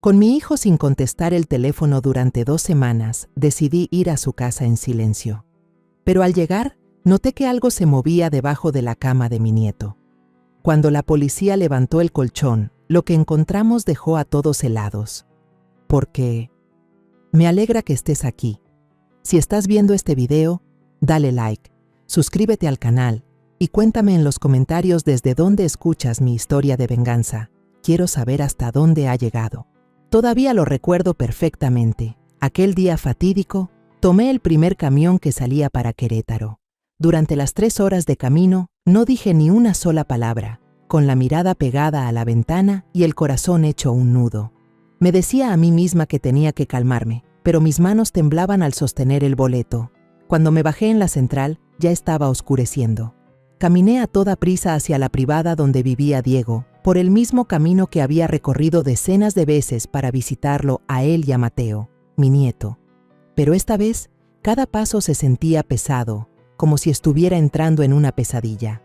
Con mi hijo sin contestar el teléfono durante 2 semanas, decidí ir a su casa en silencio. Pero al llegar, noté que algo se movía debajo de la cama de mi nieto. Cuando la policía levantó el colchón, lo que encontramos dejó a todos helados. Porque me alegra que estés aquí. Si estás viendo este video, dale like, suscríbete al canal y cuéntame en los comentarios desde dónde escuchas mi historia de venganza. Quiero saber hasta dónde ha llegado. Todavía lo recuerdo perfectamente. Aquel día fatídico, tomé el primer camión que salía para Querétaro. Durante las 3 horas de camino, no dije ni una sola palabra, con la mirada pegada a la ventana y el corazón hecho un nudo. Me decía a mí misma que tenía que calmarme, pero mis manos temblaban al sostener el boleto. Cuando me bajé en la central, ya estaba oscureciendo. Caminé a toda prisa hacia la privada donde vivía Diego, por el mismo camino que había recorrido decenas de veces para visitarlo a él y a Mateo, mi nieto. Pero esta vez, cada paso se sentía pesado, como si estuviera entrando en una pesadilla.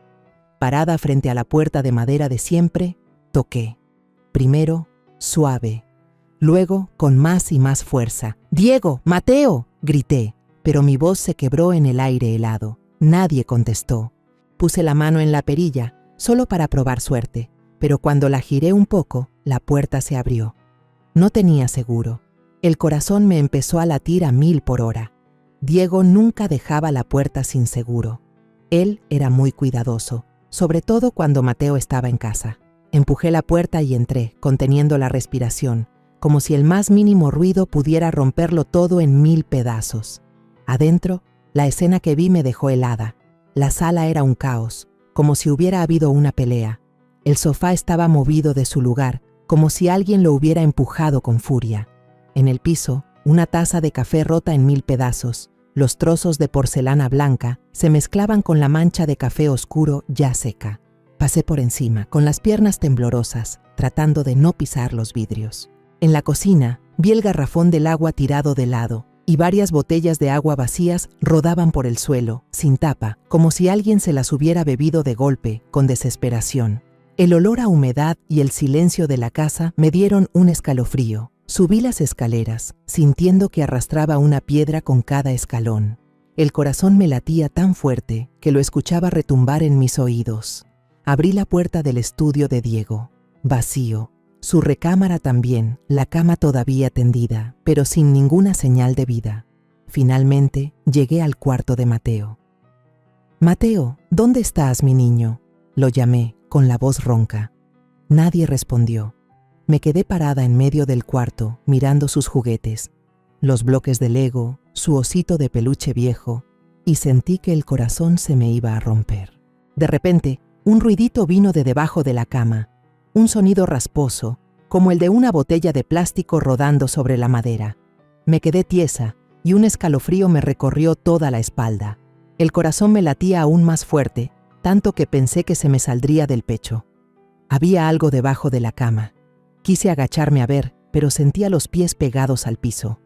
Parada frente a la puerta de madera de siempre, toqué. Primero, suave. Luego, con más y más fuerza. ¡Diego! ¡Mateo! Grité, pero mi voz se quebró en el aire helado. Nadie contestó. Puse la mano en la perilla, solo para probar suerte, pero cuando la giré un poco, la puerta se abrió. No tenía seguro. El corazón me empezó a latir a 1000 por hora. Diego nunca dejaba la puerta sin seguro. Él era muy cuidadoso, sobre todo cuando Mateo estaba en casa. Empujé la puerta y entré, conteniendo la respiración, como si el más mínimo ruido pudiera romperlo todo en 1000 pedazos. Adentro, la escena que vi me dejó helada. La sala era un caos, como si hubiera habido una pelea. El sofá estaba movido de su lugar, como si alguien lo hubiera empujado con furia. En el piso, una taza de café rota en 1000 pedazos. Los trozos de porcelana blanca se mezclaban con la mancha de café oscuro ya seca. Pasé por encima, con las piernas temblorosas, tratando de no pisar los vidrios. En la cocina, vi el garrafón del agua tirado de lado, y varias botellas de agua vacías rodaban por el suelo, sin tapa, como si alguien se las hubiera bebido de golpe, con desesperación. El olor a humedad y el silencio de la casa me dieron un escalofrío. Subí las escaleras, sintiendo que arrastraba una piedra con cada escalón. El corazón me latía tan fuerte que lo escuchaba retumbar en mis oídos. Abrí la puerta del estudio de Diego. Vacío. Su recámara también, la cama todavía tendida, pero sin ninguna señal de vida. Finalmente, llegué al cuarto de Mateo. «Mateo, ¿dónde estás, mi niño?», lo llamé, con la voz ronca. Nadie respondió. Me quedé parada en medio del cuarto, mirando sus juguetes, los bloques de Lego, su osito de peluche viejo, y sentí que el corazón se me iba a romper. De repente, un ruidito vino de debajo de la cama, un sonido rasposo, como el de una botella de plástico rodando sobre la madera. Me quedé tiesa y un escalofrío me recorrió toda la espalda. El corazón me latía aún más fuerte, tanto que pensé que se me saldría del pecho. Había algo debajo de la cama. Quise agacharme a ver, pero sentía los pies pegados al piso.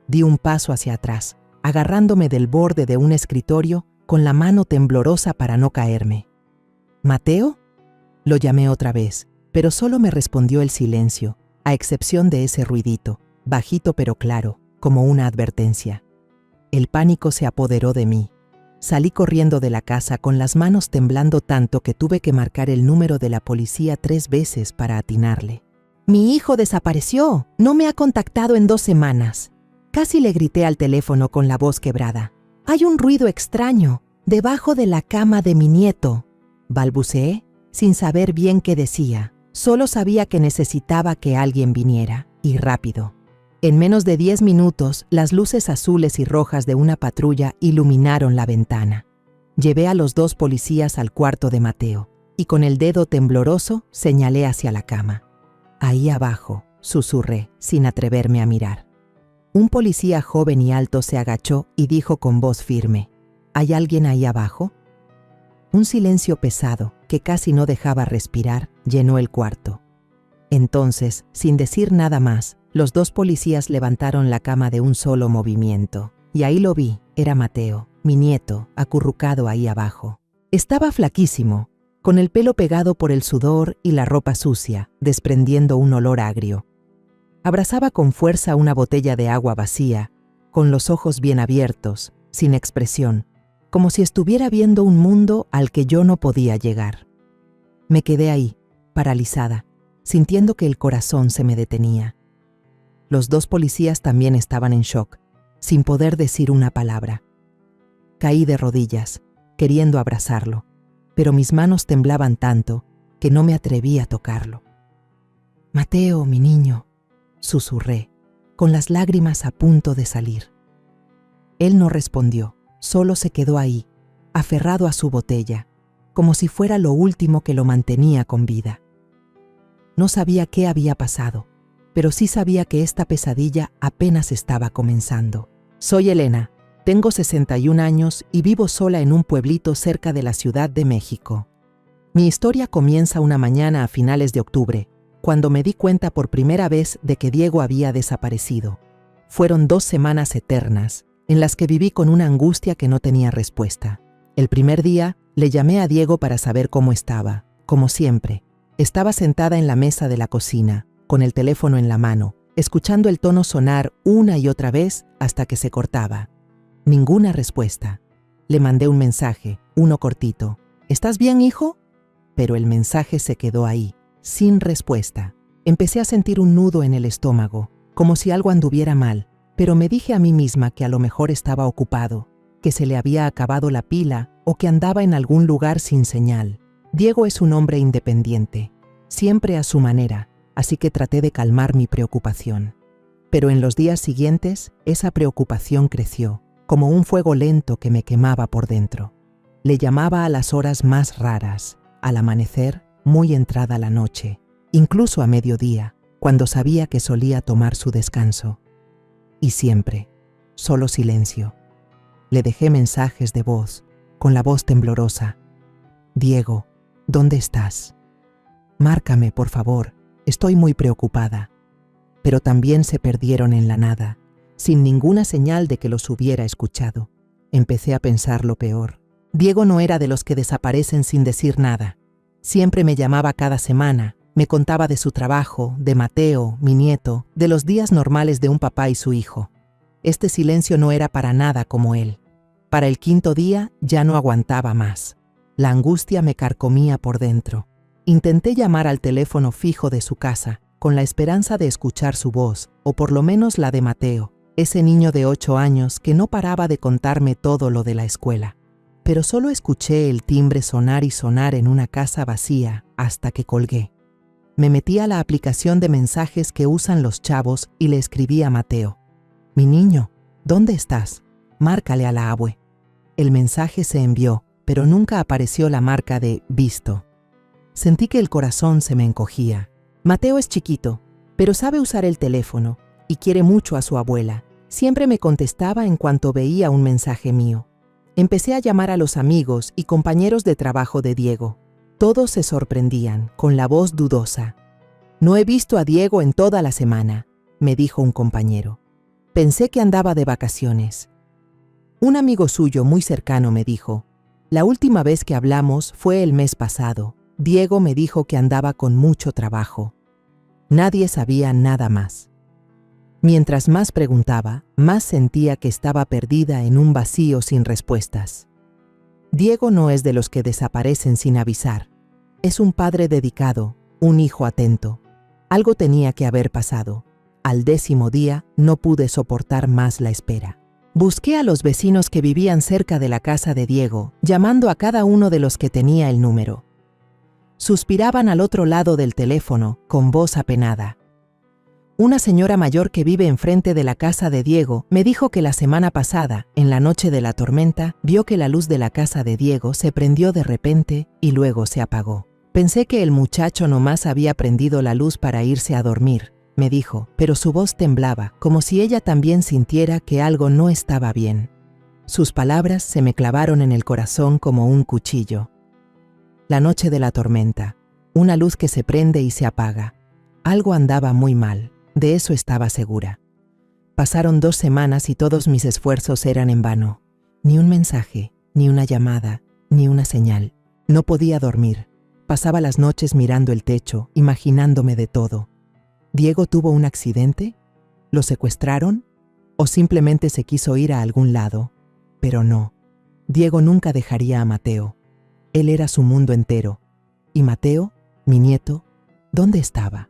Di un paso hacia atrás, agarrándome del borde de un escritorio con la mano temblorosa para no caerme. «¿Mateo?», lo llamé otra vez, pero solo me respondió el silencio, a excepción de ese ruidito, bajito pero claro, como una advertencia. El pánico se apoderó de mí. Salí corriendo de la casa con las manos temblando tanto que tuve que marcar el número de la policía 3 veces para atinarle. «Mi hijo desapareció. No me ha contactado en 2 semanas». Casi le grité al teléfono con la voz quebrada. «Hay un ruido extraño, debajo de la cama de mi nieto», balbuceé, sin saber bien qué decía. Solo sabía que necesitaba que alguien viniera, y rápido. En menos de 10 minutos, las luces azules y rojas de una patrulla iluminaron la ventana. Llevé a los 2 policías al cuarto de Mateo, y con el dedo tembloroso señalé hacia la cama. «Ahí abajo», susurré, sin atreverme a mirar. Un policía joven y alto se agachó y dijo con voz firme: «¿Hay alguien ahí abajo?». Un silencio pesado, que casi no dejaba respirar, llenó el cuarto. Entonces, sin decir nada más, los 2 policías levantaron la cama de un solo movimiento. Y ahí lo vi, era Mateo, mi nieto, acurrucado ahí abajo. Estaba flaquísimo, con el pelo pegado por el sudor y la ropa sucia, desprendiendo un olor agrio. Abrazaba con fuerza una botella de agua vacía, con los ojos bien abiertos, sin expresión, como si estuviera viendo un mundo al que yo no podía llegar. Me quedé ahí, paralizada, sintiendo que el corazón se me detenía. Los dos policías también estaban en shock, sin poder decir una palabra. Caí de rodillas, queriendo abrazarlo, pero mis manos temblaban tanto que no me atreví a tocarlo. «Mateo, mi niño», susurré, con las lágrimas a punto de salir. Él no respondió, solo se quedó ahí, aferrado a su botella, como si fuera lo último que lo mantenía con vida. No sabía qué había pasado, pero sí sabía que esta pesadilla apenas estaba comenzando. Soy Elena, tengo 61 años y vivo sola en un pueblito cerca de la Ciudad de México. Mi historia comienza una mañana a finales de octubre, cuando me di cuenta por primera vez de que Diego había desaparecido. Fueron 2 semanas eternas, en las que viví con una angustia que no tenía respuesta. El primer día, le llamé a Diego para saber cómo estaba. Como siempre, estaba sentada en la mesa de la cocina, con el teléfono en la mano, escuchando el tono sonar una y otra vez hasta que se cortaba. Ninguna respuesta. Le mandé un mensaje, uno cortito. ¿Estás bien, hijo? Pero el mensaje se quedó ahí, sin respuesta. Empecé a sentir un nudo en el estómago, como si algo anduviera mal, pero me dije a mí misma que a lo mejor estaba ocupado, que se le había acabado la pila o que andaba en algún lugar sin señal. Diego es un hombre independiente, siempre a su manera, así que traté de calmar mi preocupación. Pero en los días siguientes, esa preocupación creció, como un fuego lento que me quemaba por dentro. Le llamaba a las horas más raras, al amanecer, muy entrada la noche, incluso a mediodía, cuando sabía que solía tomar su descanso. Y siempre, solo silencio. Le dejé mensajes de voz, con la voz temblorosa. «Diego, ¿dónde estás? Márcame, por favor, estoy muy preocupada». Pero también se perdieron en la nada, sin ninguna señal de que los hubiera escuchado. Empecé a pensar lo peor. Diego no era de los que desaparecen sin decir nada. Siempre me llamaba cada semana, me contaba de su trabajo, de Mateo, mi nieto, de los días normales de un papá y su hijo. Este silencio no era para nada como él. Para el 5.º día ya no aguantaba más. La angustia me carcomía por dentro. Intenté llamar al teléfono fijo de su casa, con la esperanza de escuchar su voz, o por lo menos la de Mateo, ese niño de 8 años que no paraba de contarme todo lo de la escuela. Pero solo escuché el timbre sonar y sonar en una casa vacía hasta que colgué. Me metí a la aplicación de mensajes que usan los chavos y le escribí a Mateo. «Mi niño, ¿dónde estás? Márcale a la abue». El mensaje se envió, pero nunca apareció la marca de «visto». Sentí que el corazón se me encogía. Mateo es chiquito, pero sabe usar el teléfono y quiere mucho a su abuela. Siempre me contestaba en cuanto veía un mensaje mío. Empecé a llamar a los amigos y compañeros de trabajo de Diego. Todos se sorprendían, con la voz dudosa. «No he visto a Diego en toda la semana», me dijo un compañero. Pensé que andaba de vacaciones. Un amigo suyo muy cercano me dijo, «La última vez que hablamos fue el mes pasado. Diego me dijo que andaba con mucho trabajo». Nadie sabía nada más. Mientras más preguntaba, más sentía que estaba perdida en un vacío sin respuestas. Diego no es de los que desaparecen sin avisar. Es un padre dedicado, un hijo atento. Algo tenía que haber pasado. Al 10.º día no pude soportar más la espera. Busqué a los vecinos que vivían cerca de la casa de Diego, llamando a cada uno de los que tenía el número. Suspiraban al otro lado del teléfono, con voz apenada. Una señora mayor que vive enfrente de la casa de Diego me dijo que la semana pasada, en la noche de la tormenta, vio que la luz de la casa de Diego se prendió de repente y luego se apagó. Pensé que el muchacho nomás había prendido la luz para irse a dormir, me dijo, pero su voz temblaba, como si ella también sintiera que algo no estaba bien. Sus palabras se me clavaron en el corazón como un cuchillo. La noche de la tormenta, una luz que se prende y se apaga. Algo andaba muy mal. De eso estaba segura. Pasaron 2 semanas y todos mis esfuerzos eran en vano. Ni un mensaje, ni una llamada, ni una señal. No podía dormir. Pasaba las noches mirando el techo, imaginándome de todo. ¿Diego tuvo un accidente? ¿Lo secuestraron? ¿O simplemente se quiso ir a algún lado? Pero no. Diego nunca dejaría a Mateo. Él era su mundo entero. ¿Y Mateo, mi nieto, dónde estaba?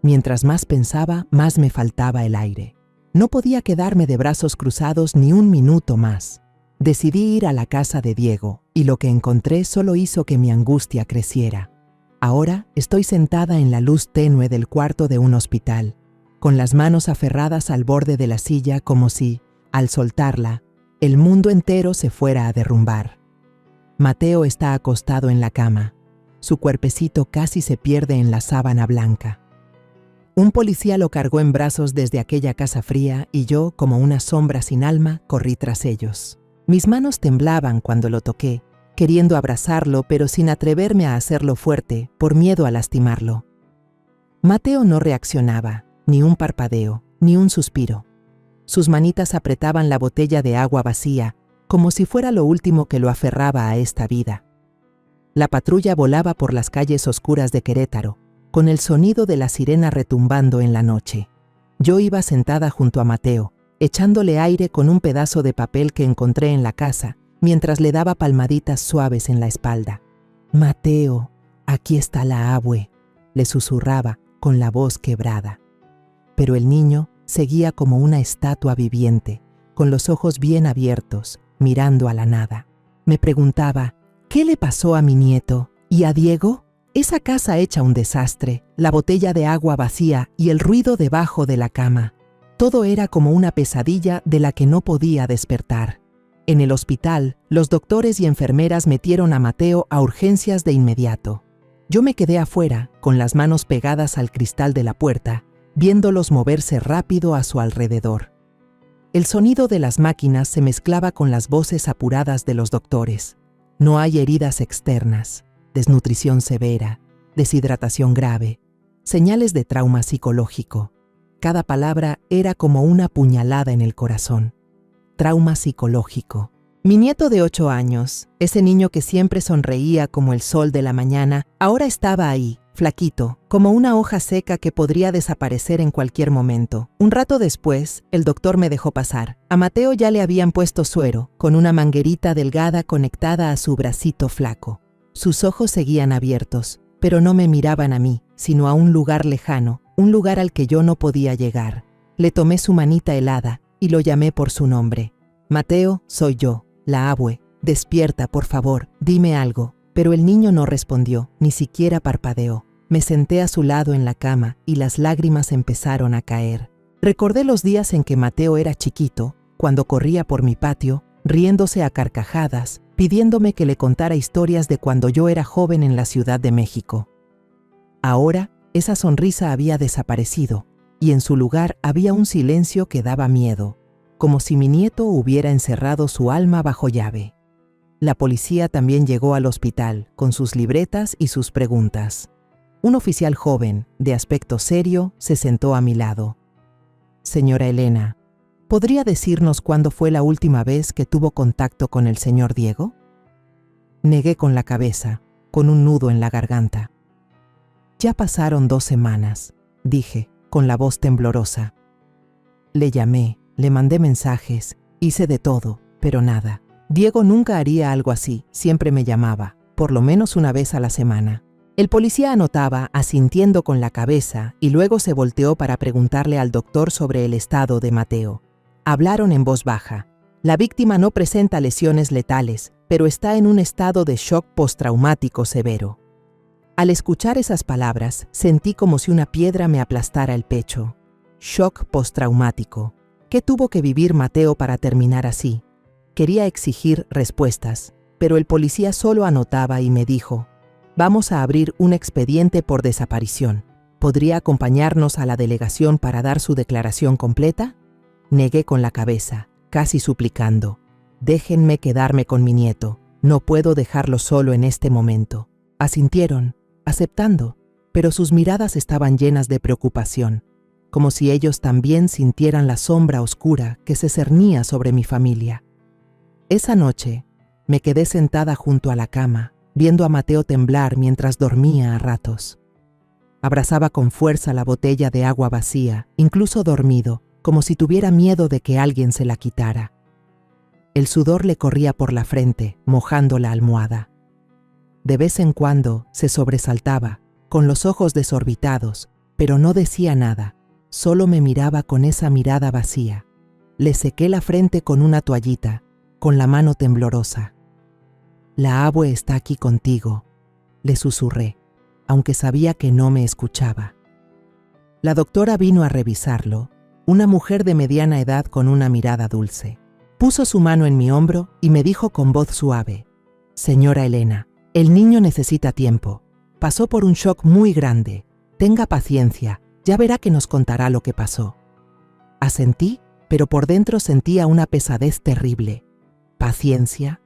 Mientras más pensaba, más me faltaba el aire. No podía quedarme de brazos cruzados ni un minuto más. Decidí ir a la casa de Diego, y lo que encontré solo hizo que mi angustia creciera. Ahora estoy sentada en la luz tenue del cuarto de un hospital, con las manos aferradas al borde de la silla como si, al soltarla, el mundo entero se fuera a derrumbar. Mateo está acostado en la cama. Su cuerpecito casi se pierde en la sábana blanca. Un policía lo cargó en brazos desde aquella casa fría y yo, como una sombra sin alma, corrí tras ellos. Mis manos temblaban cuando lo toqué, queriendo abrazarlo, pero sin atreverme a hacerlo fuerte, por miedo a lastimarlo. Mateo no reaccionaba, ni un parpadeo, ni un suspiro. Sus manitas apretaban la botella de agua vacía, como si fuera lo último que lo aferraba a esta vida. La patrulla volaba por las calles oscuras de Querétaro, con el sonido de la sirena retumbando en la noche. Yo iba sentada junto a Mateo, echándole aire con un pedazo de papel que encontré en la casa, mientras le daba palmaditas suaves en la espalda. «Mateo, aquí está la abue», le susurraba con la voz quebrada. Pero el niño seguía como una estatua viviente, con los ojos bien abiertos, mirando a la nada. Me preguntaba, ¿qué le pasó a mi nieto? ¿Y a Diego? Esa casa hecha un desastre, la botella de agua vacía y el ruido debajo de la cama. Todo era como una pesadilla de la que no podía despertar. En el hospital, los doctores y enfermeras metieron a Mateo a urgencias de inmediato. Yo me quedé afuera, con las manos pegadas al cristal de la puerta, viéndolos moverse rápido a su alrededor. El sonido de las máquinas se mezclaba con las voces apuradas de los doctores. No hay heridas externas, desnutrición severa, deshidratación grave, señales de trauma psicológico. Cada palabra era como una puñalada en el corazón. Trauma psicológico. Mi nieto de 8 años, ese niño que siempre sonreía como el sol de la mañana, ahora estaba ahí, flaquito, como una hoja seca que podría desaparecer en cualquier momento. Un rato después, el doctor me dejó pasar. A Mateo ya le habían puesto suero, con una manguerita delgada conectada a su bracito flaco. Sus ojos seguían abiertos, pero no me miraban a mí, sino a un lugar lejano, un lugar al que yo no podía llegar. Le tomé su manita helada y lo llamé por su nombre. «Mateo, soy yo, la abue. Despierta, por favor, dime algo». Pero el niño no respondió, ni siquiera parpadeó. Me senté a su lado en la cama y las lágrimas empezaron a caer. Recordé los días en que Mateo era chiquito, cuando corría por mi patio, riéndose a carcajadas, pidiéndome que le contara historias de cuando yo era joven en la Ciudad de México. Ahora, esa sonrisa había desaparecido, y en su lugar había un silencio que daba miedo, como si mi nieto hubiera encerrado su alma bajo llave. La policía también llegó al hospital, con sus libretas y sus preguntas. Un oficial joven, de aspecto serio, se sentó a mi lado. «Señora Elena, ¿podría decirnos cuándo fue la última vez que tuvo contacto con el señor Diego?» Negué con la cabeza, con un nudo en la garganta. «Ya pasaron 2 semanas», dije, con la voz temblorosa. Le llamé, le mandé mensajes, hice de todo, pero nada. Diego nunca haría algo así, siempre me llamaba, por lo menos una vez a la semana. El policía anotaba, asintiendo con la cabeza, y luego se volteó para preguntarle al doctor sobre el estado de Mateo. Hablaron en voz baja. La víctima no presenta lesiones letales, pero está en un estado de shock postraumático severo. Al escuchar esas palabras, sentí como si una piedra me aplastara el pecho. Shock postraumático. ¿Qué tuvo que vivir Mateo para terminar así? Quería exigir respuestas, pero el policía solo anotaba y me dijo, «Vamos a abrir un expediente por desaparición. ¿Podría acompañarnos a la delegación para dar su declaración completa?» Negué con la cabeza, casi suplicando, «Déjenme quedarme con mi nieto. No puedo dejarlo solo en este momento». Asintieron, aceptando, pero sus miradas estaban llenas de preocupación, como si ellos también sintieran la sombra oscura que se cernía sobre mi familia. Esa noche, me quedé sentada junto a la cama, viendo a Mateo temblar mientras dormía a ratos. Abrazaba con fuerza la botella de agua vacía, incluso dormido, como si tuviera miedo de que alguien se la quitara. El sudor le corría por la frente, mojando la almohada. De vez en cuando se sobresaltaba, con los ojos desorbitados, pero no decía nada, solo me miraba con esa mirada vacía. Le sequé la frente con una toallita, con la mano temblorosa. «La abue está aquí contigo», le susurré, aunque sabía que no me escuchaba. La doctora vino a revisarlo, una mujer de mediana edad con una mirada dulce. Puso su mano en mi hombro y me dijo con voz suave: «Señora Elena, el niño necesita tiempo. Pasó por un shock muy grande. Tenga paciencia, ya verá que nos contará lo que pasó». Asentí, pero por dentro sentía una pesadez terrible. ¿Paciencia?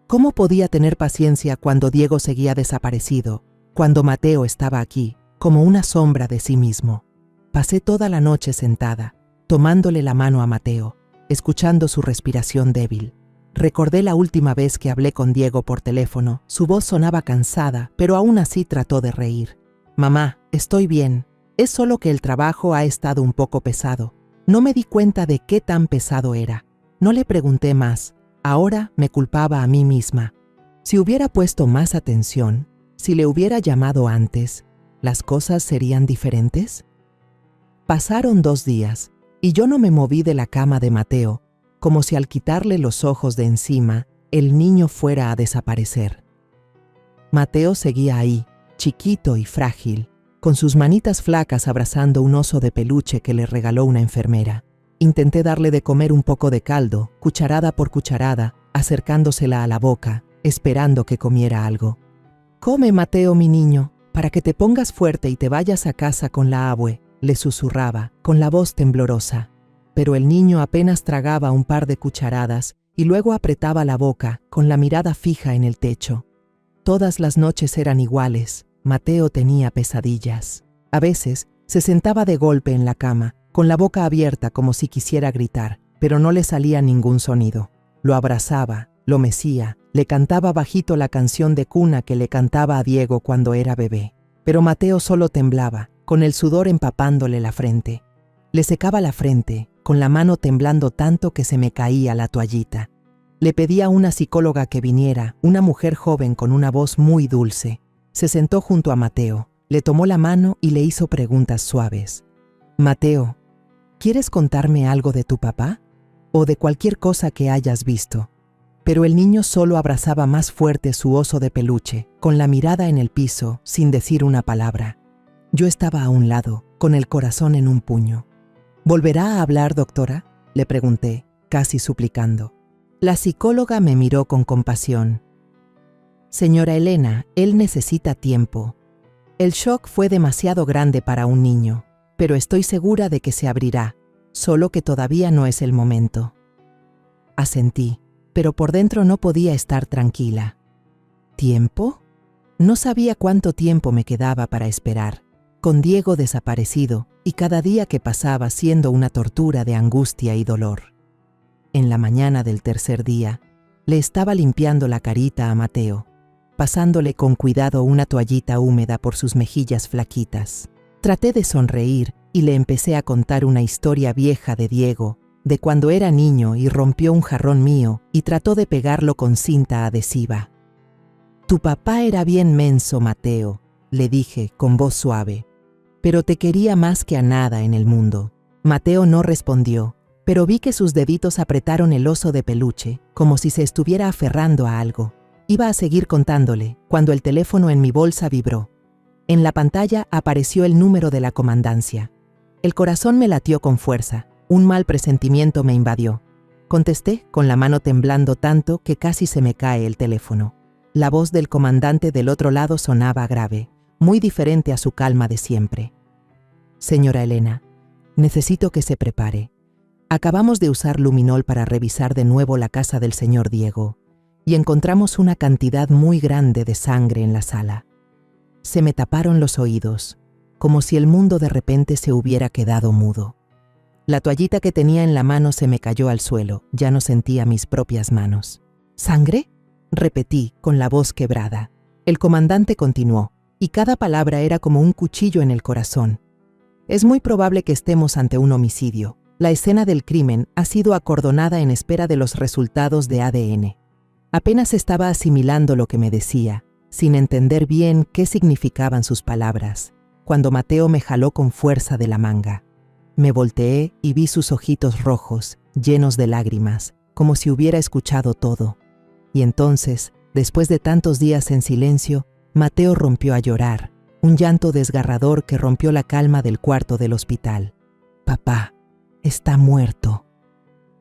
¿Cómo podía tener paciencia cuando Diego seguía desaparecido, cuando Mateo estaba aquí, como una sombra de sí mismo? Pasé toda la noche sentada, tomándole la mano a Mateo, escuchando su respiración débil. Recordé la última vez que hablé con Diego por teléfono. Su voz sonaba cansada, pero aún así trató de reír. «Mamá, estoy bien. Es solo que el trabajo ha estado un poco pesado. No me di cuenta de qué tan pesado era. No le pregunté más. Ahora me culpaba a mí misma. Si hubiera puesto más atención, si le hubiera llamado antes, ¿las cosas serían diferentes?». Pasaron 2 días, y yo no me moví de la cama de Mateo, como si al quitarle los ojos de encima, el niño fuera a desaparecer. Mateo seguía ahí, chiquito y frágil, con sus manitas flacas abrazando un oso de peluche que le regaló una enfermera. Intenté darle de comer un poco de caldo, cucharada por cucharada, acercándosela a la boca, esperando que comiera algo. «Come, Mateo, mi niño, para que te pongas fuerte y te vayas a casa con la abue», le susurraba, con la voz temblorosa. Pero el niño apenas tragaba un par de cucharadas y luego apretaba la boca, con la mirada fija en el techo. Todas las noches eran iguales. Mateo tenía pesadillas. A veces se sentaba de golpe en la cama, con la boca abierta como si quisiera gritar, pero no le salía ningún sonido. Lo abrazaba, lo mecía, le cantaba bajito la canción de cuna que le cantaba a Diego cuando era bebé. Pero Mateo solo temblaba, con el sudor empapándole la frente. Le secaba la frente, con la mano temblando tanto que se me caía la toallita. Le pedí a una psicóloga que viniera, una mujer joven con una voz muy dulce. Se sentó junto a Mateo, le tomó la mano y le hizo preguntas suaves. «Mateo, ¿quieres contarme algo de tu papá? O de cualquier cosa que hayas visto». Pero el niño solo abrazaba más fuerte su oso de peluche, con la mirada en el piso, sin decir una palabra. Yo estaba a un lado, con el corazón en un puño. «¿Volverá a hablar, doctora?», le pregunté, casi suplicando. La psicóloga me miró con compasión. «Señora Elena, él necesita tiempo. El shock fue demasiado grande para un niño, pero estoy segura de que se abrirá, solo que todavía no es el momento». Asentí, pero por dentro no podía estar tranquila. ¿Tiempo? No sabía cuánto tiempo me quedaba para esperar, con Diego desaparecido y cada día que pasaba siendo una tortura de angustia y dolor. En la mañana del tercer día, le estaba limpiando la carita a Mateo, pasándole con cuidado una toallita húmeda por sus mejillas flaquitas. Traté de sonreír y le empecé a contar una historia vieja de Diego, de cuando era niño y rompió un jarrón mío y trató de pegarlo con cinta adhesiva. «Tu papá era bien menso, Mateo», le dije con voz suave, «pero te quería más que a nada en el mundo». Mateo no respondió, pero vi que sus deditos apretaron el oso de peluche, como si se estuviera aferrando a algo. Iba a seguir contándole, cuando el teléfono en mi bolsa vibró. En la pantalla apareció el número de la comandancia. El corazón me latió con fuerza. Un mal presentimiento me invadió. Contesté, con la mano temblando tanto que casi se me cae el teléfono. La voz del comandante del otro lado sonaba grave, muy diferente a su calma de siempre. «Señora Elena, necesito que se prepare. Acabamos de usar luminol para revisar de nuevo la casa del señor Diego y encontramos una cantidad muy grande de sangre en la sala. Se me taparon los oídos, como si el mundo de repente se hubiera quedado mudo. La toallita que tenía en la mano se me cayó al suelo, ya no sentía mis propias manos. «¿Sangre?», repetí con la voz quebrada. El comandante continuó. y cada palabra era como un cuchillo en el corazón. Es muy probable que estemos ante un homicidio. La escena del crimen ha sido acordonada en espera de los resultados de ADN. Apenas estaba asimilando lo que me decía, sin entender bien qué significaban sus palabras, cuando Mateo me jaló con fuerza de la manga. Me volteé y vi sus ojitos rojos, llenos de lágrimas, como si hubiera escuchado todo. Y entonces, después de tantos días en silencio, Mateo rompió a llorar, un llanto desgarrador que rompió la calma del cuarto del hospital. «Papá, está muerto»,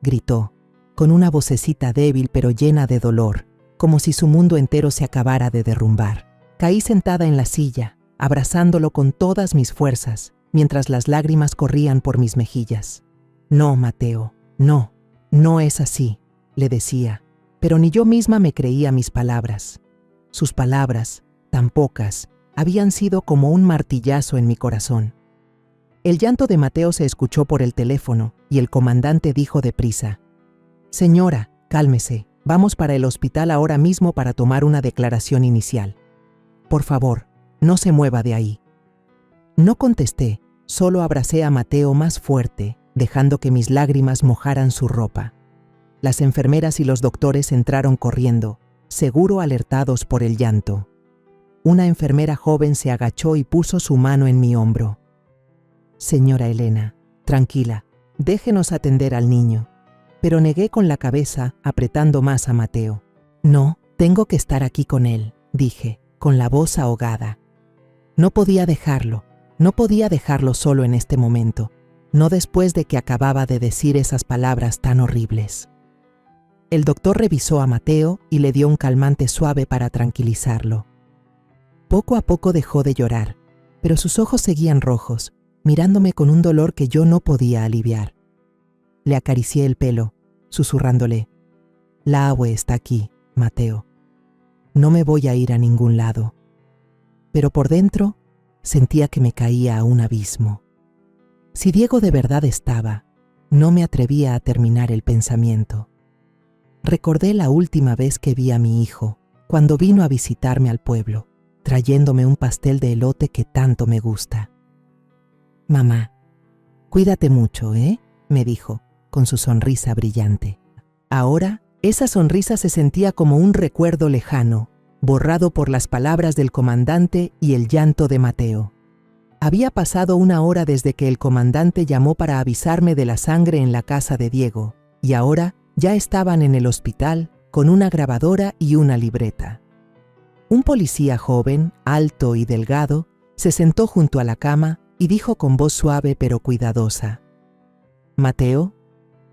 gritó, con una vocecita débil pero llena de dolor, como si su mundo entero se acabara de derrumbar. Caí sentada en la silla, abrazándolo con todas mis fuerzas, mientras las lágrimas corrían por mis mejillas. «No, Mateo, no, no es así», le decía, pero ni yo misma me creía mis palabras. Sus palabras, tan pocas, habían sido como un martillazo en mi corazón. El llanto de Mateo se escuchó por el teléfono y el comandante dijo deprisa: «Señora, cálmese, vamos para el hospital ahora mismo para tomar una declaración inicial. Por favor, no se mueva de ahí». No contesté, solo abracé a Mateo más fuerte, dejando que mis lágrimas mojaran su ropa. Las enfermeras y los doctores entraron corriendo, seguro alertados por el llanto. Una enfermera joven se agachó y puso su mano en mi hombro. «Señora Elena, tranquila, déjenos atender al niño». Pero negué con la cabeza, apretando más a Mateo. «No, tengo que estar aquí con él», dije, con la voz ahogada. No podía dejarlo solo en este momento, no después de que acababa de decir esas palabras tan horribles. El doctor revisó a Mateo y le dio un calmante suave para tranquilizarlo. Poco a poco dejó de llorar, pero sus ojos seguían rojos, mirándome con un dolor que yo no podía aliviar. Le acaricié el pelo, susurrándole: «La abue está aquí, Mateo. No me voy a ir a ningún lado». Pero por dentro sentía que me caía a un abismo. Si Diego de verdad estaba, no me atrevía a terminar el pensamiento. Recordé la última vez que vi a mi hijo, cuando vino a visitarme al pueblo, trayéndome un pastel de elote que tanto me gusta. «Mamá, cuídate mucho, ¿eh?», me dijo, con su sonrisa brillante. Ahora, esa sonrisa se sentía como un recuerdo lejano, borrado por las palabras del comandante y el llanto de Mateo. Había pasado 1 hora desde que el comandante llamó para avisarme de la sangre en la casa de Diego, y ahora ya estaban en el hospital con una grabadora y una libreta. Un policía joven, alto y delgado, se sentó junto a la cama y dijo con voz suave pero cuidadosa: «Mateo,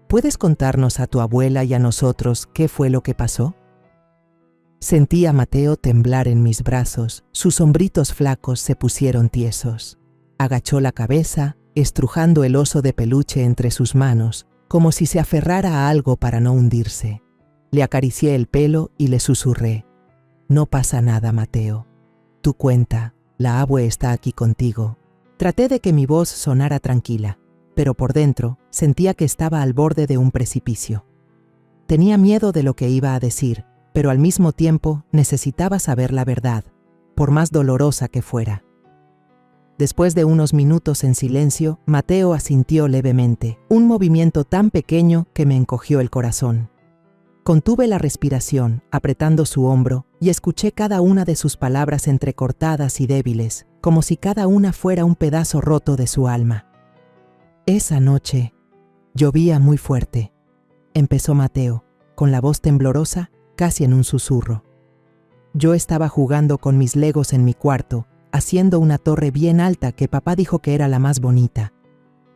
¿puedes contarnos a tu abuela y a nosotros qué fue lo que pasó?». Sentí a Mateo temblar en mis brazos, sus hombritos flacos se pusieron tiesos. Agachó la cabeza, estrujando el oso de peluche entre sus manos, como si se aferrara a algo para no hundirse. Le acaricié el pelo y le susurré: «No pasa nada, Mateo. Tú cuenta, la abue está aquí contigo». Traté de que mi voz sonara tranquila, pero por dentro sentía que estaba al borde de un precipicio. Tenía miedo de lo que iba a decir, pero al mismo tiempo necesitaba saber la verdad, por más dolorosa que fuera. Después de unos minutos en silencio, Mateo asintió levemente, un movimiento tan pequeño que me encogió el corazón. Contuve la respiración, apretando su hombro, y escuché cada una de sus palabras entrecortadas y débiles, como si cada una fuera un pedazo roto de su alma. «Esa noche llovía muy fuerte», empezó Mateo, con la voz temblorosa, casi en un susurro. «Yo estaba jugando con mis legos en mi cuarto, haciendo una torre bien alta que papá dijo que era la más bonita.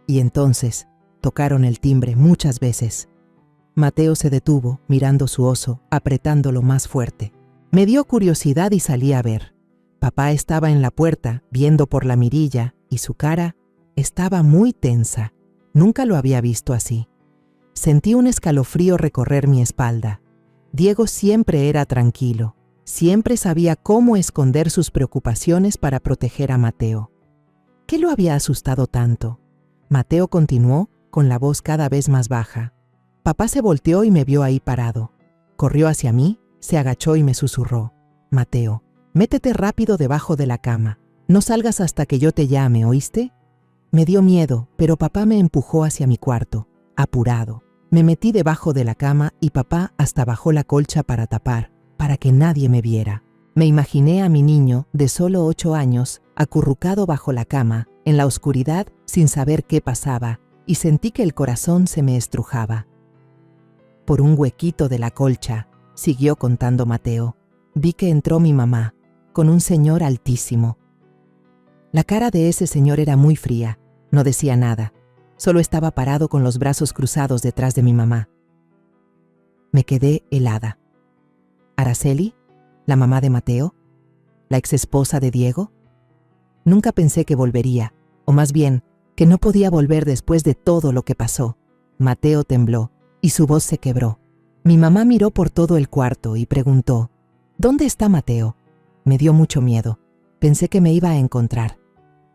Y entonces tocaron el timbre muchas veces». Mateo se detuvo, mirando su oso, apretándolo más fuerte. Me dio curiosidad y salí a ver. Papá estaba en la puerta, viendo por la mirilla, y su cara estaba muy tensa. Nunca lo había visto así. Sentí un escalofrío recorrer mi espalda. Diego siempre era tranquilo. Siempre sabía cómo esconder sus preocupaciones para proteger a Mateo. ¿Qué lo había asustado tanto? Mateo continuó, con la voz cada vez más baja. Papá se volteó y me vio ahí parado. Corrió hacia mí, se agachó y me susurró: «Mateo, Métete rápido debajo de la cama. No salgas hasta que yo te llame, ¿oíste? Me dio miedo, pero papá me empujó hacia mi cuarto, apurado. Me metí debajo de la cama y papá hasta bajó la colcha para tapar, para que nadie me viera. Me imaginé a mi niño, de solo 8 años, acurrucado bajo la cama, en la oscuridad, sin saber qué pasaba, y sentí que el corazón se me estrujaba. Por un huequito de la colcha, siguió contando Mateo, vi que entró mi mamá, con un señor altísimo. La cara de ese señor era muy fría, no decía nada, solo estaba parado con los brazos cruzados detrás de mi mamá. Me quedé helada. ¿Araceli? ¿La mamá de Mateo? ¿La exesposa de Diego? Nunca pensé que volvería, o más bien, que no podía volver después de todo lo que pasó. Mateo tembló, y su voz se quebró. Mi mamá miró por todo el cuarto y preguntó, ¿dónde está Mateo? Me dio mucho miedo. Pensé que me iba a encontrar.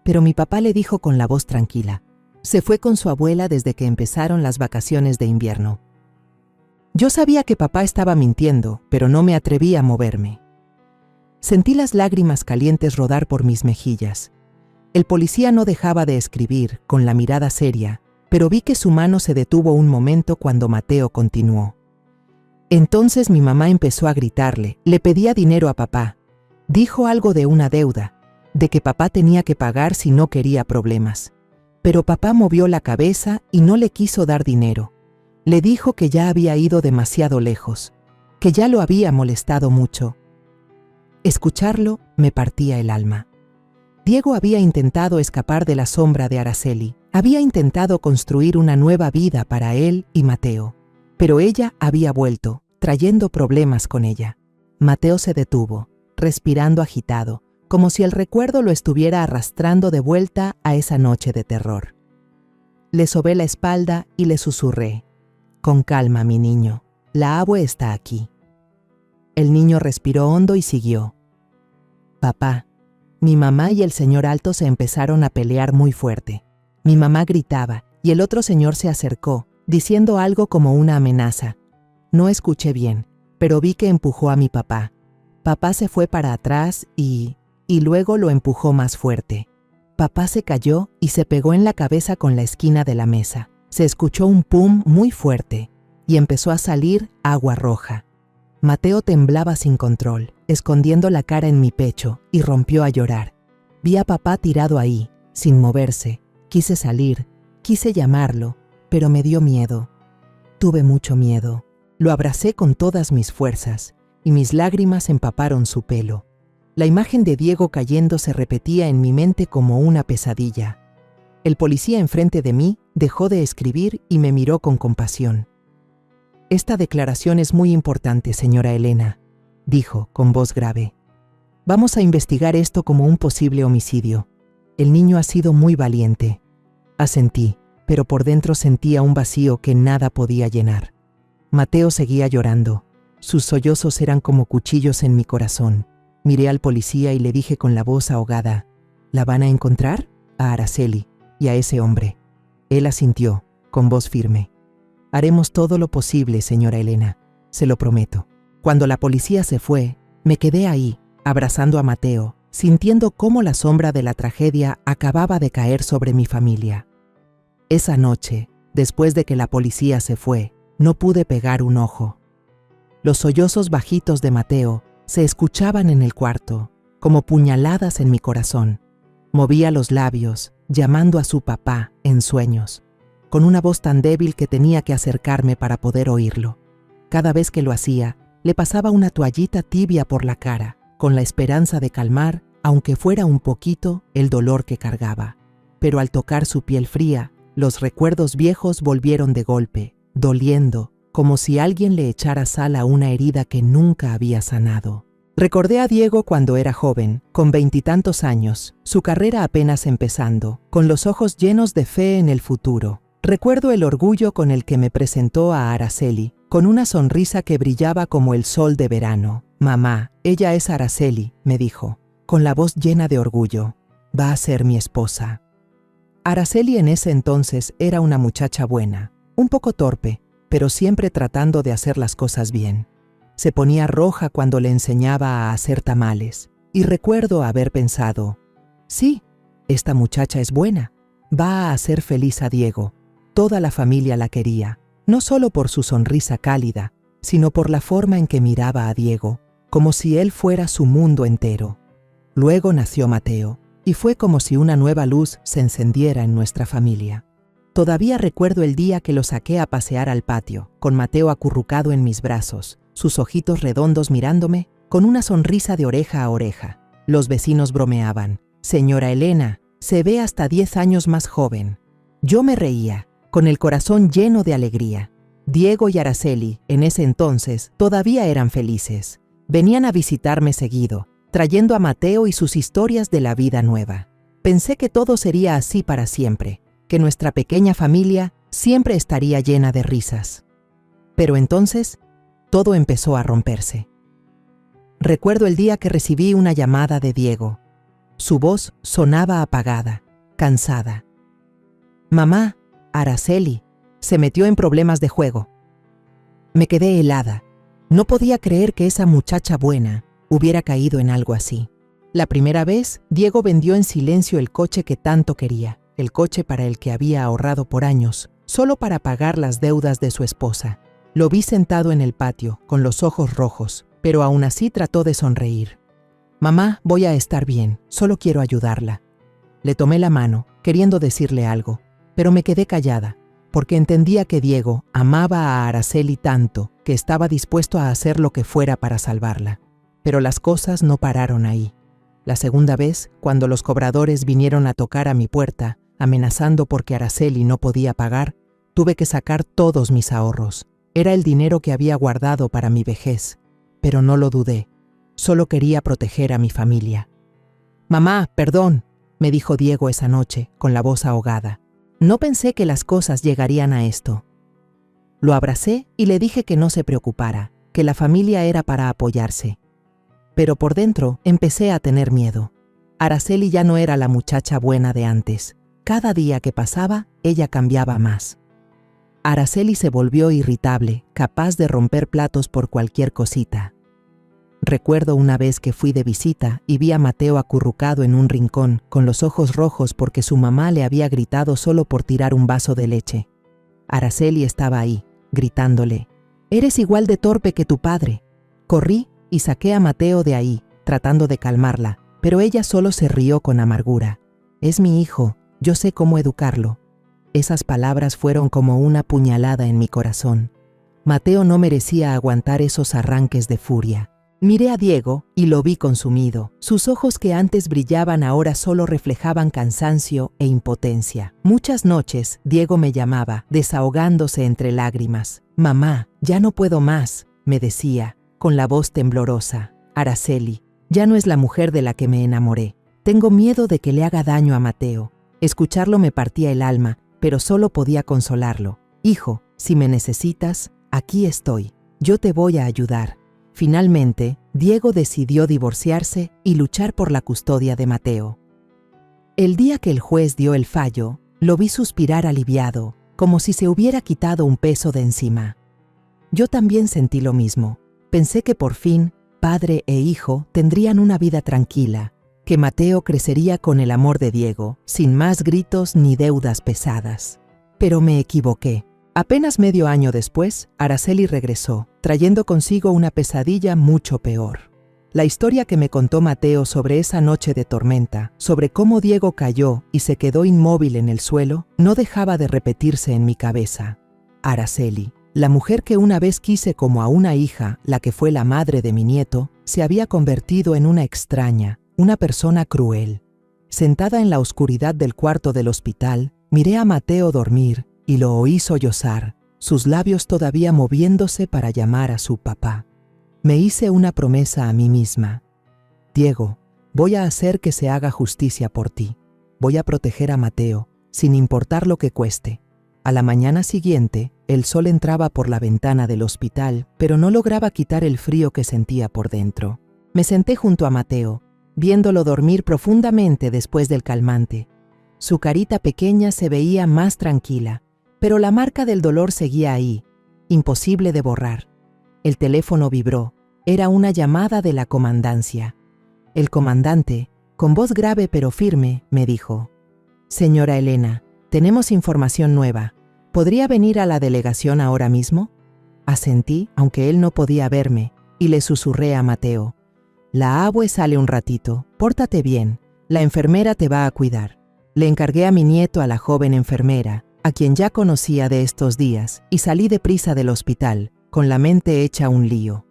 Pero mi papá le dijo con la voz tranquila. Se fue con su abuela desde que empezaron las vacaciones de invierno. Yo sabía que papá estaba mintiendo, pero no me atreví a moverme. Sentí las lágrimas calientes rodar por mis mejillas. El policía no dejaba de escribir, con la mirada seria, pero vi que su mano se detuvo un momento cuando Mateo continuó. Entonces mi mamá empezó a gritarle, le pedía dinero a papá. Dijo algo de una deuda, de que papá tenía que pagar si no quería problemas. Pero papá movió la cabeza y no le quiso dar dinero. Le dijo que ya había ido demasiado lejos, que ya lo había molestado mucho. Escucharlo me partía el alma. Diego había intentado escapar de la sombra de Araceli, había intentado construir una nueva vida para él y Mateo, pero ella había vuelto, trayendo problemas con ella. Mateo se detuvo, respirando agitado, como si el recuerdo lo estuviera arrastrando de vuelta a esa noche de terror. Le sobé la espalda y le susurré, «Con calma, mi niño, la abue está aquí». El niño respiró hondo y siguió. «Papá, mi mamá y el señor Alto se empezaron a pelear muy fuerte. Mi mamá gritaba y el otro señor se acercó, diciendo algo como una amenaza. No escuché bien, pero vi que empujó a mi papá. Papá se fue para atrás y luego lo empujó más fuerte. Papá se cayó y se pegó en la cabeza con la esquina de la mesa. Se escuchó un pum muy fuerte y empezó a salir agua roja. Mateo temblaba sin control, escondiendo la cara en mi pecho, y rompió a llorar. Vi a papá tirado ahí, sin moverse. Quise salir, quise llamarlo, pero me dio miedo. Tuve mucho miedo. Lo abracé con todas mis fuerzas, y mis lágrimas empaparon su pelo. La imagen de Diego cayendo se repetía en mi mente como una pesadilla. El policía enfrente de mí dejó de escribir y me miró con compasión. «Esta declaración es muy importante, señora Elena», dijo con voz grave. «Vamos a investigar esto como un posible homicidio. El niño ha sido muy valiente». Asentí, pero por dentro sentía un vacío que nada podía llenar. Mateo seguía llorando. Sus sollozos eran como cuchillos en mi corazón. Miré al policía y le dije con la voz ahogada, «¿La van a encontrar? A Araceli y a ese hombre». Él asintió, con voz firme. «Haremos todo lo posible, señora Elena, se lo prometo». Cuando la policía se fue, me quedé ahí, abrazando a Mateo, sintiendo cómo la sombra de la tragedia acababa de caer sobre mi familia. Esa noche, después de que la policía se fue, no pude pegar un ojo. Los sollozos bajitos de Mateo se escuchaban en el cuarto, como puñaladas en mi corazón. Movía los labios, llamando a su papá en sueños, con una voz tan débil que tenía que acercarme para poder oírlo. Cada vez que lo hacía, le pasaba una toallita tibia por la cara, con la esperanza de calmar, aunque fuera un poquito, el dolor que cargaba. Pero al tocar su piel fría, los recuerdos viejos volvieron de golpe, doliendo, como si alguien le echara sal a una herida que nunca había sanado. Recordé a Diego cuando era joven, con 20 y tantos años, su carrera apenas empezando, con los ojos llenos de fe en el futuro. Recuerdo el orgullo con el que me presentó a Araceli, con una sonrisa que brillaba como el sol de verano. «Mamá, ella es Araceli», me dijo, con la voz llena de orgullo. «Va a ser mi esposa». Araceli en ese entonces era una muchacha buena, un poco torpe, pero siempre tratando de hacer las cosas bien. Se ponía roja cuando le enseñaba a hacer tamales. Y recuerdo haber pensado, sí, esta muchacha es buena, va a hacer feliz a Diego. Toda la familia la quería, no solo por su sonrisa cálida, sino por la forma en que miraba a Diego, como si él fuera su mundo entero. Luego nació Mateo, y fue como si una nueva luz se encendiera en nuestra familia. Todavía recuerdo el día que lo saqué a pasear al patio, con Mateo acurrucado en mis brazos, sus ojitos redondos mirándome, con una sonrisa de oreja a oreja. Los vecinos bromeaban. «Señora Elena, se ve hasta 10 años más joven». Yo me reía, con el corazón lleno de alegría. Diego y Araceli, en ese entonces, todavía eran felices. Venían a visitarme seguido, trayendo a Mateo y sus historias de la vida nueva. Pensé que todo sería así para siempre, que nuestra pequeña familia siempre estaría llena de risas. Pero entonces, todo empezó a romperse. Recuerdo el día que recibí una llamada de Diego. Su voz sonaba apagada, cansada. «Mamá, Araceli, se metió en problemas de juego». Me quedé helada. No podía creer que esa muchacha buena hubiera caído en algo así. La primera vez, Diego vendió en silencio el coche que tanto quería, el coche para el que había ahorrado por años, solo para pagar las deudas de su esposa. Lo vi sentado en el patio, con los ojos rojos, pero aún así trató de sonreír. «Mamá, voy a estar bien, solo quiero ayudarla». Le tomé la mano, queriendo decirle algo, pero me quedé callada, porque entendía que Diego amaba a Araceli tanto que estaba dispuesto a hacer lo que fuera para salvarla. Pero las cosas no pararon ahí. La segunda vez, cuando los cobradores vinieron a tocar a mi puerta, amenazando porque Araceli no podía pagar, tuve que sacar todos mis ahorros. Era el dinero que había guardado para mi vejez, pero no lo dudé. Solo quería proteger a mi familia. «Mamá, perdón», me dijo Diego esa noche, con la voz ahogada. No pensé que las cosas llegarían a esto. Lo abracé y le dije que no se preocupara, que la familia era para apoyarse. Pero por dentro empecé a tener miedo. Araceli ya no era la muchacha buena de antes. Cada día que pasaba, ella cambiaba más. Araceli se volvió irritable, capaz de romper platos por cualquier cosita. Recuerdo una vez que fui de visita y vi a Mateo acurrucado en un rincón, con los ojos rojos porque su mamá le había gritado solo por tirar un vaso de leche. Araceli estaba ahí, gritándole: «Eres igual de torpe que tu padre». Corrí y saqué a Mateo de ahí, tratando de calmarla, pero ella solo se rió con amargura. «Es mi hijo, yo sé cómo educarlo». Esas palabras fueron como una puñalada en mi corazón. Mateo no merecía aguantar esos arranques de furia. Miré a Diego y lo vi consumido. Sus ojos que antes brillaban ahora solo reflejaban cansancio e impotencia. Muchas noches Diego me llamaba, desahogándose entre lágrimas. «Mamá, ya no puedo más», me decía, con la voz temblorosa. «Araceli, ya no es la mujer de la que me enamoré. Tengo miedo de que le haga daño a Mateo». Escucharlo me partía el alma, pero solo podía consolarlo. «Hijo, si me necesitas, aquí estoy. Yo te voy a ayudar». Finalmente, Diego decidió divorciarse y luchar por la custodia de Mateo. El día que el juez dio el fallo, lo vi suspirar aliviado, como si se hubiera quitado un peso de encima. Yo también sentí lo mismo. Pensé que por fin, padre e hijo tendrían una vida tranquila, que Mateo crecería con el amor de Diego, sin más gritos ni deudas pesadas. Pero me equivoqué. Apenas medio año después, Araceli regresó, trayendo consigo una pesadilla mucho peor. La historia que me contó Mateo sobre esa noche de tormenta, sobre cómo Diego cayó y se quedó inmóvil en el suelo, no dejaba de repetirse en mi cabeza. Araceli, la mujer que una vez quise como a una hija, la que fue la madre de mi nieto, se había convertido en una extraña, una persona cruel. Sentada en la oscuridad del cuarto del hospital, miré a Mateo dormir y lo oí sollozar, sus labios todavía moviéndose para llamar a su papá. Me hice una promesa a mí misma. «Diego, voy a hacer que se haga justicia por ti. Voy a proteger a Mateo, sin importar lo que cueste». A la mañana siguiente, el sol entraba por la ventana del hospital, pero no lograba quitar el frío que sentía por dentro. Me senté junto a Mateo, viéndolo dormir profundamente después del calmante. Su carita pequeña se veía más tranquila, pero la marca del dolor seguía ahí, imposible de borrar. El teléfono vibró. Era una llamada de la comandancia. El comandante, con voz grave pero firme, me dijo: «Señora Elena, tenemos información nueva. ¿Podría venir a la delegación ahora mismo?». Asentí, aunque él no podía verme, y le susurré a Mateo: «La abue sale un ratito, pórtate bien, la enfermera te va a cuidar». Le encargué a mi nieto a la joven enfermera, a quien ya conocía de estos días, y salí deprisa del hospital, con la mente hecha un lío.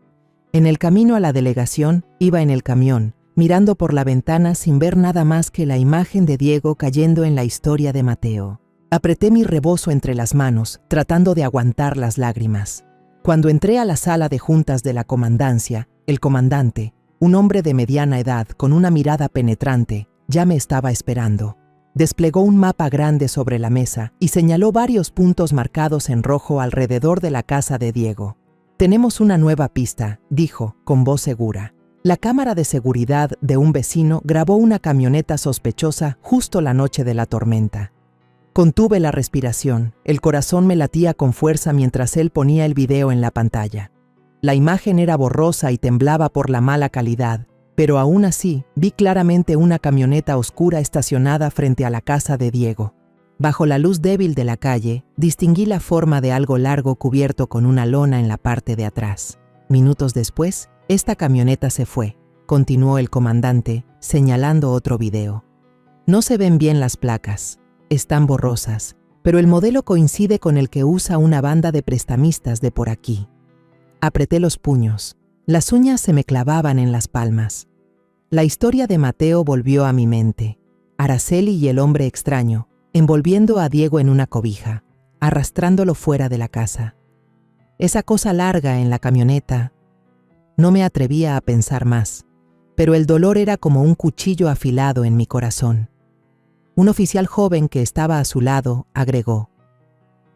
En el camino a la delegación, iba en el camión, mirando por la ventana sin ver nada más que la imagen de Diego cayendo en la historia de Mateo. Apreté mi rebozo entre las manos, tratando de aguantar las lágrimas. Cuando entré a la sala de juntas de la comandancia, el comandante, un hombre de mediana edad con una mirada penetrante, ya me estaba esperando. Desplegó un mapa grande sobre la mesa y señaló varios puntos marcados en rojo alrededor de la casa de Diego. «Tenemos una nueva pista», dijo, con voz segura. La cámara de seguridad de un vecino grabó una camioneta sospechosa justo la noche de la tormenta. Contuve la respiración, el corazón me latía con fuerza mientras él ponía el video en la pantalla. La imagen era borrosa y temblaba por la mala calidad, pero aún así vi claramente una camioneta oscura estacionada frente a la casa de Diego. Bajo la luz débil de la calle, distinguí la forma de algo largo cubierto con una lona en la parte de atrás. Minutos después, esta camioneta se fue, continuó el comandante, señalando otro video. No se ven bien las placas, están borrosas, pero el modelo coincide con el que usa una banda de prestamistas de por aquí. Apreté los puños, las uñas se me clavaban en las palmas. La historia de Mateo volvió a mi mente. Araceli y el hombre extraño, envolviendo a Diego en una cobija, arrastrándolo fuera de la casa. Esa cosa larga en la camioneta. No me atrevía a pensar más, pero el dolor era como un cuchillo afilado en mi corazón. Un oficial joven que estaba a su lado agregó: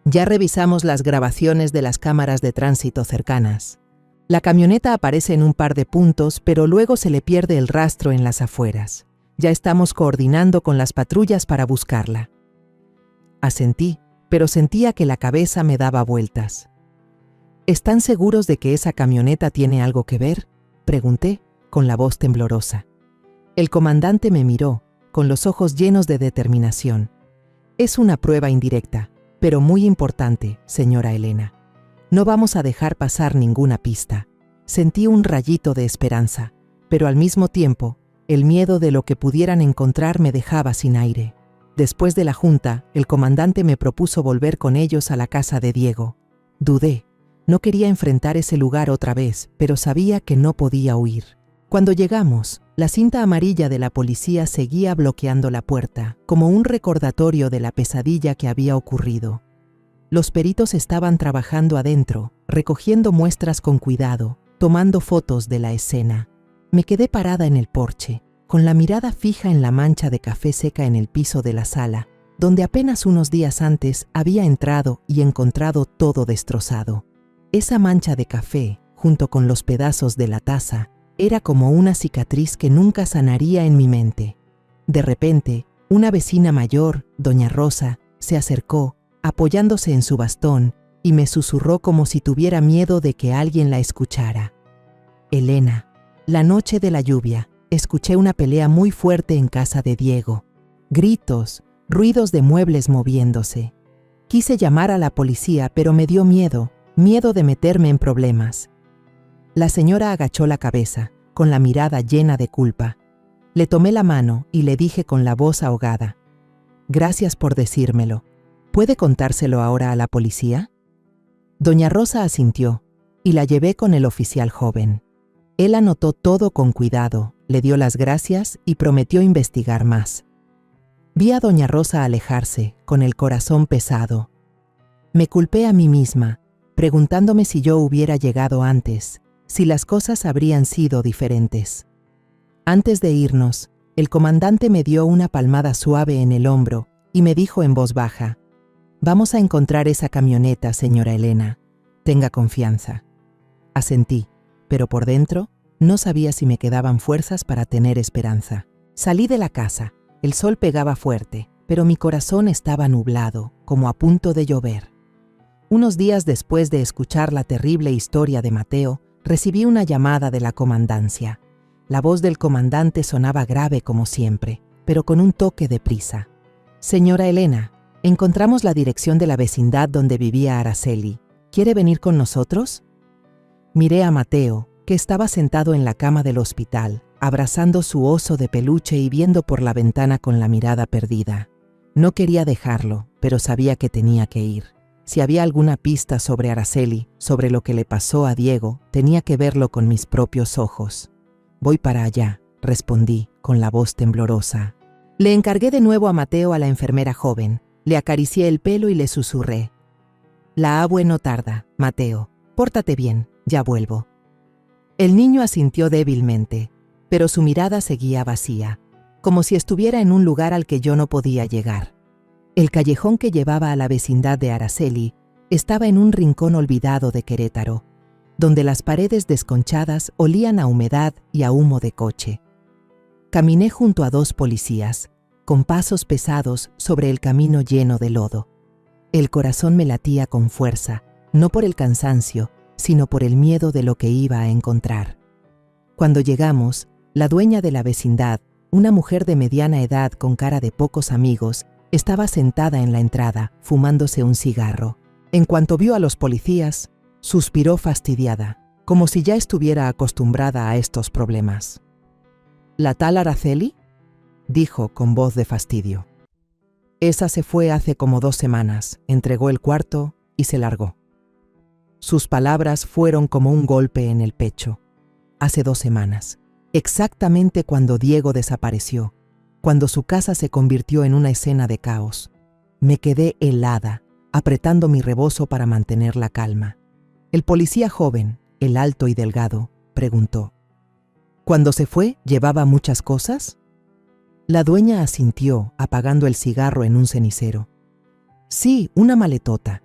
«Ya revisamos las grabaciones de las cámaras de tránsito cercanas. La camioneta aparece en un par de puntos, pero luego se le pierde el rastro en las afueras. Ya estamos coordinando con las patrullas para buscarla». Asentí, pero sentía que la cabeza me daba vueltas. «¿Están seguros de que esa camioneta tiene algo que ver?», pregunté, con la voz temblorosa. El comandante me miró, con los ojos llenos de determinación. «Es una prueba indirecta, pero muy importante, señora Elena. No vamos a dejar pasar ninguna pista». Sentí un rayito de esperanza, pero al mismo tiempo, el miedo de lo que pudieran encontrar me dejaba sin aire. Después de la junta, el comandante me propuso volver con ellos a la casa de Diego. Dudé. No quería enfrentar ese lugar otra vez, pero sabía que no podía huir. Cuando llegamos, la cinta amarilla de la policía seguía bloqueando la puerta, como un recordatorio de la pesadilla que había ocurrido. Los peritos estaban trabajando adentro, recogiendo muestras con cuidado, tomando fotos de la escena. Me quedé parada en el porche, con la mirada fija en la mancha de café seca en el piso de la sala, donde apenas unos días antes había entrado y encontrado todo destrozado. Esa mancha de café, junto con los pedazos de la taza, era como una cicatriz que nunca sanaría en mi mente. De repente, una vecina mayor, doña Rosa, se acercó, apoyándose en su bastón, y me susurró como si tuviera miedo de que alguien la escuchara: «Elena, la noche de la lluvia, escuché una pelea muy fuerte en casa de Diego. Gritos, ruidos de muebles moviéndose. Quise llamar a la policía, pero me dio miedo de meterme en problemas». La señora agachó la cabeza, con la mirada llena de culpa. Le tomé la mano y le dije con la voz ahogada: «Gracias por decírmelo. ¿Puede contárselo ahora a la policía?». Doña Rosa asintió, y la llevé con el oficial joven. Él anotó todo con cuidado, le dio las gracias y prometió investigar más. Vi a doña Rosa alejarse, con el corazón pesado. Me culpé a mí misma, preguntándome si yo hubiera llegado antes, si las cosas habrían sido diferentes. Antes de irnos, el comandante me dio una palmada suave en el hombro y me dijo en voz baja: «Vamos a encontrar esa camioneta, señora Elena. Tenga confianza». Asentí, pero por dentro no sabía si me quedaban fuerzas para tener esperanza. Salí de la casa. El sol pegaba fuerte, pero mi corazón estaba nublado, como a punto de llover. Unos días después de escuchar la terrible historia de Mateo, recibí una llamada de la comandancia. La voz del comandante sonaba grave como siempre, pero con un toque de prisa. «Señora Elena, encontramos la dirección de la vecindad donde vivía Araceli. ¿Quiere venir con nosotros?» Miré a Mateo, que estaba sentado en la cama del hospital, abrazando su oso de peluche y viendo por la ventana con la mirada perdida. No quería dejarlo, pero sabía que tenía que ir. Si había alguna pista sobre Araceli, sobre lo que le pasó a Diego, tenía que verlo con mis propios ojos. «Voy para allá», respondí, con la voz temblorosa. Le encargué de nuevo a Mateo a la enfermera joven. Le acaricié el pelo y le susurré: «La abue no tarda, Mateo. Pórtate bien, ya vuelvo». El niño asintió débilmente, pero su mirada seguía vacía, como si estuviera en un lugar al que yo no podía llegar. El callejón que llevaba a la vecindad de Araceli estaba en un rincón olvidado de Querétaro, donde las paredes desconchadas olían a humedad y a humo de coche. Caminé junto a 2 policías, con pasos pesados sobre el camino lleno de lodo. El corazón me latía con fuerza, no por el cansancio, sino por el miedo de lo que iba a encontrar. Cuando llegamos, la dueña de la vecindad, una mujer de mediana edad con cara de pocos amigos, estaba sentada en la entrada, fumándose un cigarro. En cuanto vio a los policías, suspiró fastidiada, como si ya estuviera acostumbrada a estos problemas. «¿La tal Araceli?», dijo con voz de fastidio. «Esa se fue hace como 2 semanas, entregó el cuarto y se largó». Sus palabras fueron como un golpe en el pecho. Hace 2 semanas, exactamente cuando Diego desapareció, cuando su casa se convirtió en una escena de caos. Me quedé helada, apretando mi rebozo para mantener la calma. El policía joven, el alto y delgado, preguntó: «¿Cuando se fue, llevaba muchas cosas?». La dueña asintió, apagando el cigarro en un cenicero. «Sí, una maletota.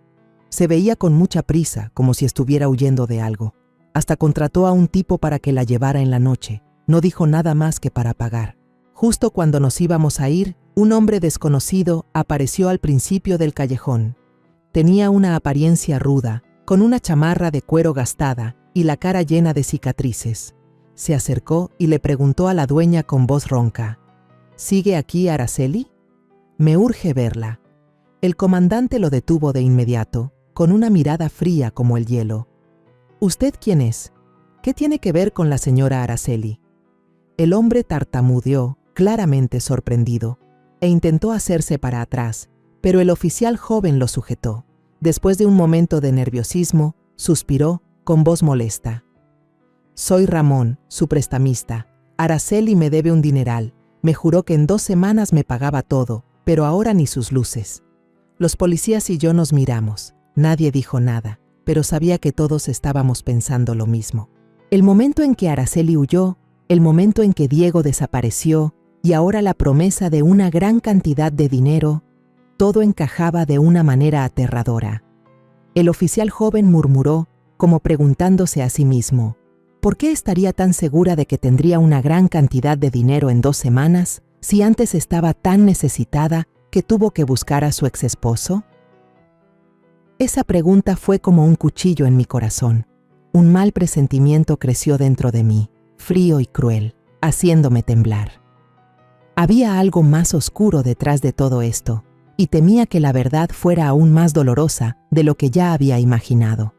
Se veía con mucha prisa, como si estuviera huyendo de algo. Hasta contrató a un tipo para que la llevara en la noche. No dijo nada más que para pagar. Justo cuando nos íbamos a ir, un hombre desconocido apareció al principio del callejón. Tenía una apariencia ruda, con una chamarra de cuero gastada y la cara llena de cicatrices. Se acercó y le preguntó a la dueña con voz ronca: «¿Sigue aquí Araceli? Me urge verla». El comandante lo detuvo de inmediato, con una mirada fría como el hielo. «¿Usted quién es? ¿Qué tiene que ver con la señora Araceli?». El hombre tartamudeó, claramente sorprendido, e intentó hacerse para atrás, pero el oficial joven lo sujetó. Después de un momento de nerviosismo, suspiró con voz molesta: «Soy Ramón, su prestamista. Araceli me debe un dineral. Me juró que en 2 semanas me pagaba todo, pero ahora ni sus luces». Los policías y yo nos miramos. Nadie dijo nada, pero sabía que todos estábamos pensando lo mismo. El momento en que Araceli huyó, el momento en que Diego desapareció y ahora la promesa de una gran cantidad de dinero, todo encajaba de una manera aterradora. El oficial joven murmuró, como preguntándose a sí mismo: ¿por qué estaría tan segura de que tendría una gran cantidad de dinero en 2 semanas si antes estaba tan necesitada que tuvo que buscar a su exesposo? Esa pregunta fue como un cuchillo en mi corazón. Un mal presentimiento creció dentro de mí, frío y cruel, haciéndome temblar. Había algo más oscuro detrás de todo esto, y temía que la verdad fuera aún más dolorosa de lo que ya había imaginado.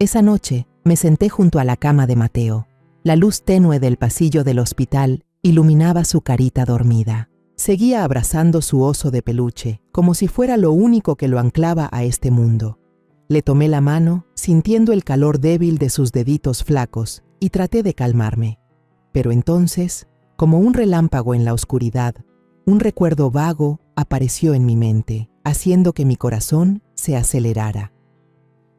Esa noche me senté junto a la cama de Mateo. La luz tenue del pasillo del hospital iluminaba su carita dormida. Seguía abrazando su oso de peluche, como si fuera lo único que lo anclaba a este mundo. Le tomé la mano, sintiendo el calor débil de sus deditos flacos, y traté de calmarme. Pero entonces, como un relámpago en la oscuridad, un recuerdo vago apareció en mi mente, haciendo que mi corazón se acelerara.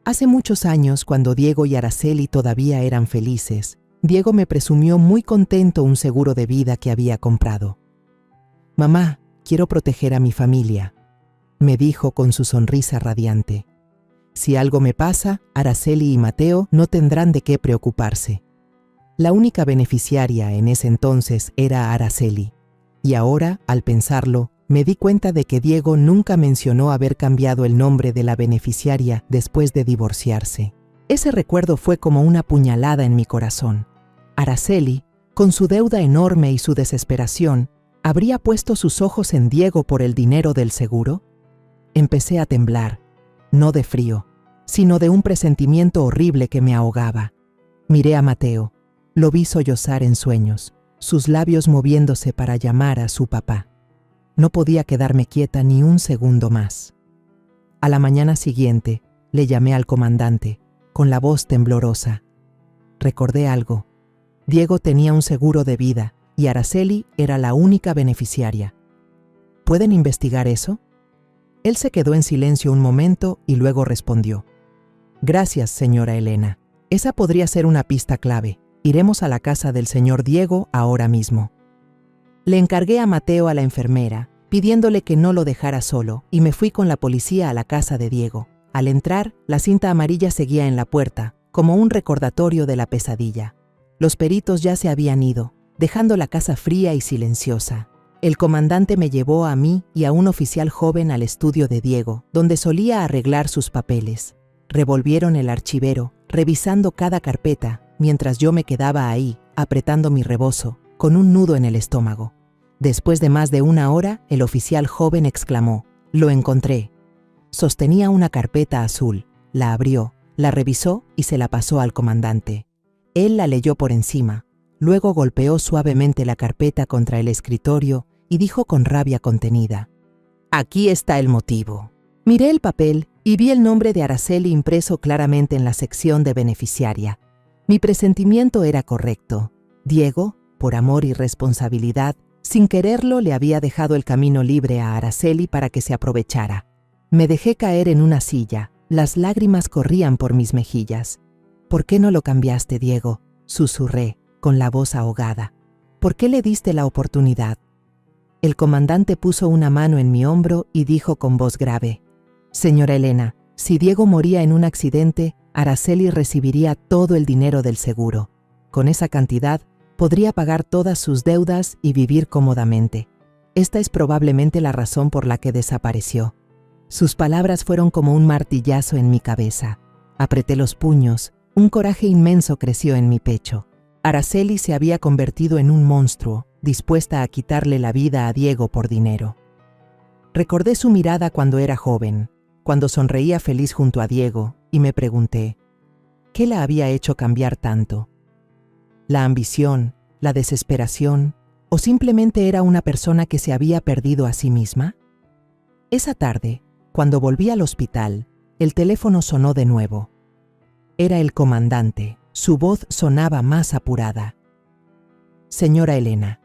Hace muchos años, cuando Diego y Araceli todavía eran felices, Diego me presumió muy contento un seguro de vida que había comprado. «Mamá, quiero proteger a mi familia», me dijo con su sonrisa radiante. «Si algo me pasa, Araceli y Mateo no tendrán de qué preocuparse». La única beneficiaria en ese entonces era Araceli, y ahora, al pensarlo, me di cuenta de que Diego nunca mencionó haber cambiado el nombre de la beneficiaria después de divorciarse. Ese recuerdo fue como una puñalada en mi corazón. Araceli, Con su deuda enorme y su desesperación, ¿habría puesto sus ojos en Diego por el dinero del seguro? Empecé a temblar, no de frío, sino de un presentimiento horrible que me ahogaba. Miré a Mateo, lo vi sollozar en sueños, sus labios moviéndose para llamar a su papá. No podía quedarme quieta ni un segundo más. A la mañana siguiente, le llamé al comandante, con la voz temblorosa. Recordé algo. Diego tenía un seguro de vida y Araceli era la única beneficiaria. ¿Pueden investigar eso? Él se quedó en silencio un momento y luego respondió. Gracias, señora Elena. Esa podría ser una pista clave. Iremos a la casa del señor Diego ahora mismo. Le encargué a Mateo a la enfermera, pidiéndole que no lo dejara solo, y me fui con la policía a la casa de Diego. Al entrar, la cinta amarilla seguía en la puerta, como un recordatorio de la pesadilla. Los peritos ya se habían ido, dejando la casa fría y silenciosa. El comandante me llevó a mí y a un oficial joven al estudio de Diego, donde solía arreglar sus papeles. Revolvieron el archivero, revisando cada carpeta, mientras yo me quedaba ahí, apretando mi rebozo, con un nudo en el estómago. Después de más de una hora, el oficial joven exclamó: «Lo encontré». Sostenía una carpeta azul, la abrió, la revisó y se la pasó al comandante. Él la leyó por encima, luego golpeó suavemente la carpeta contra el escritorio y dijo con rabia contenida: «Aquí está el motivo». Miré el papel y vi el nombre de Araceli impreso claramente en la sección de beneficiaria. Mi presentimiento era correcto. Diego, por amor y responsabilidad, sin quererlo le había dejado el camino libre a Araceli para que se aprovechara. Me dejé caer en una silla, las lágrimas corrían por mis mejillas. «¿Por qué no lo cambiaste, Diego?», susurré, con la voz ahogada. «¿Por qué le diste la oportunidad?». El comandante puso una mano en mi hombro y dijo con voz grave: «Señora Elena, si Diego moría en un accidente, Araceli recibiría todo el dinero del seguro. Con esa cantidad, podría pagar todas sus deudas y vivir cómodamente. Esta es probablemente la razón por la que desapareció». Sus palabras fueron como un martillazo en mi cabeza. Apreté los puños, un coraje inmenso creció en mi pecho. Araceli se había convertido en un monstruo, dispuesta a quitarle la vida a Diego por dinero. Recordé su mirada cuando era joven, cuando sonreía feliz junto a Diego, y me pregunté, ¿qué la había hecho cambiar tanto? ¿La ambición, la desesperación, o simplemente era una persona que se había perdido a sí misma? Esa tarde, cuando volví al hospital, el teléfono sonó de nuevo. Era el comandante, su voz sonaba más apurada. «Señora Elena,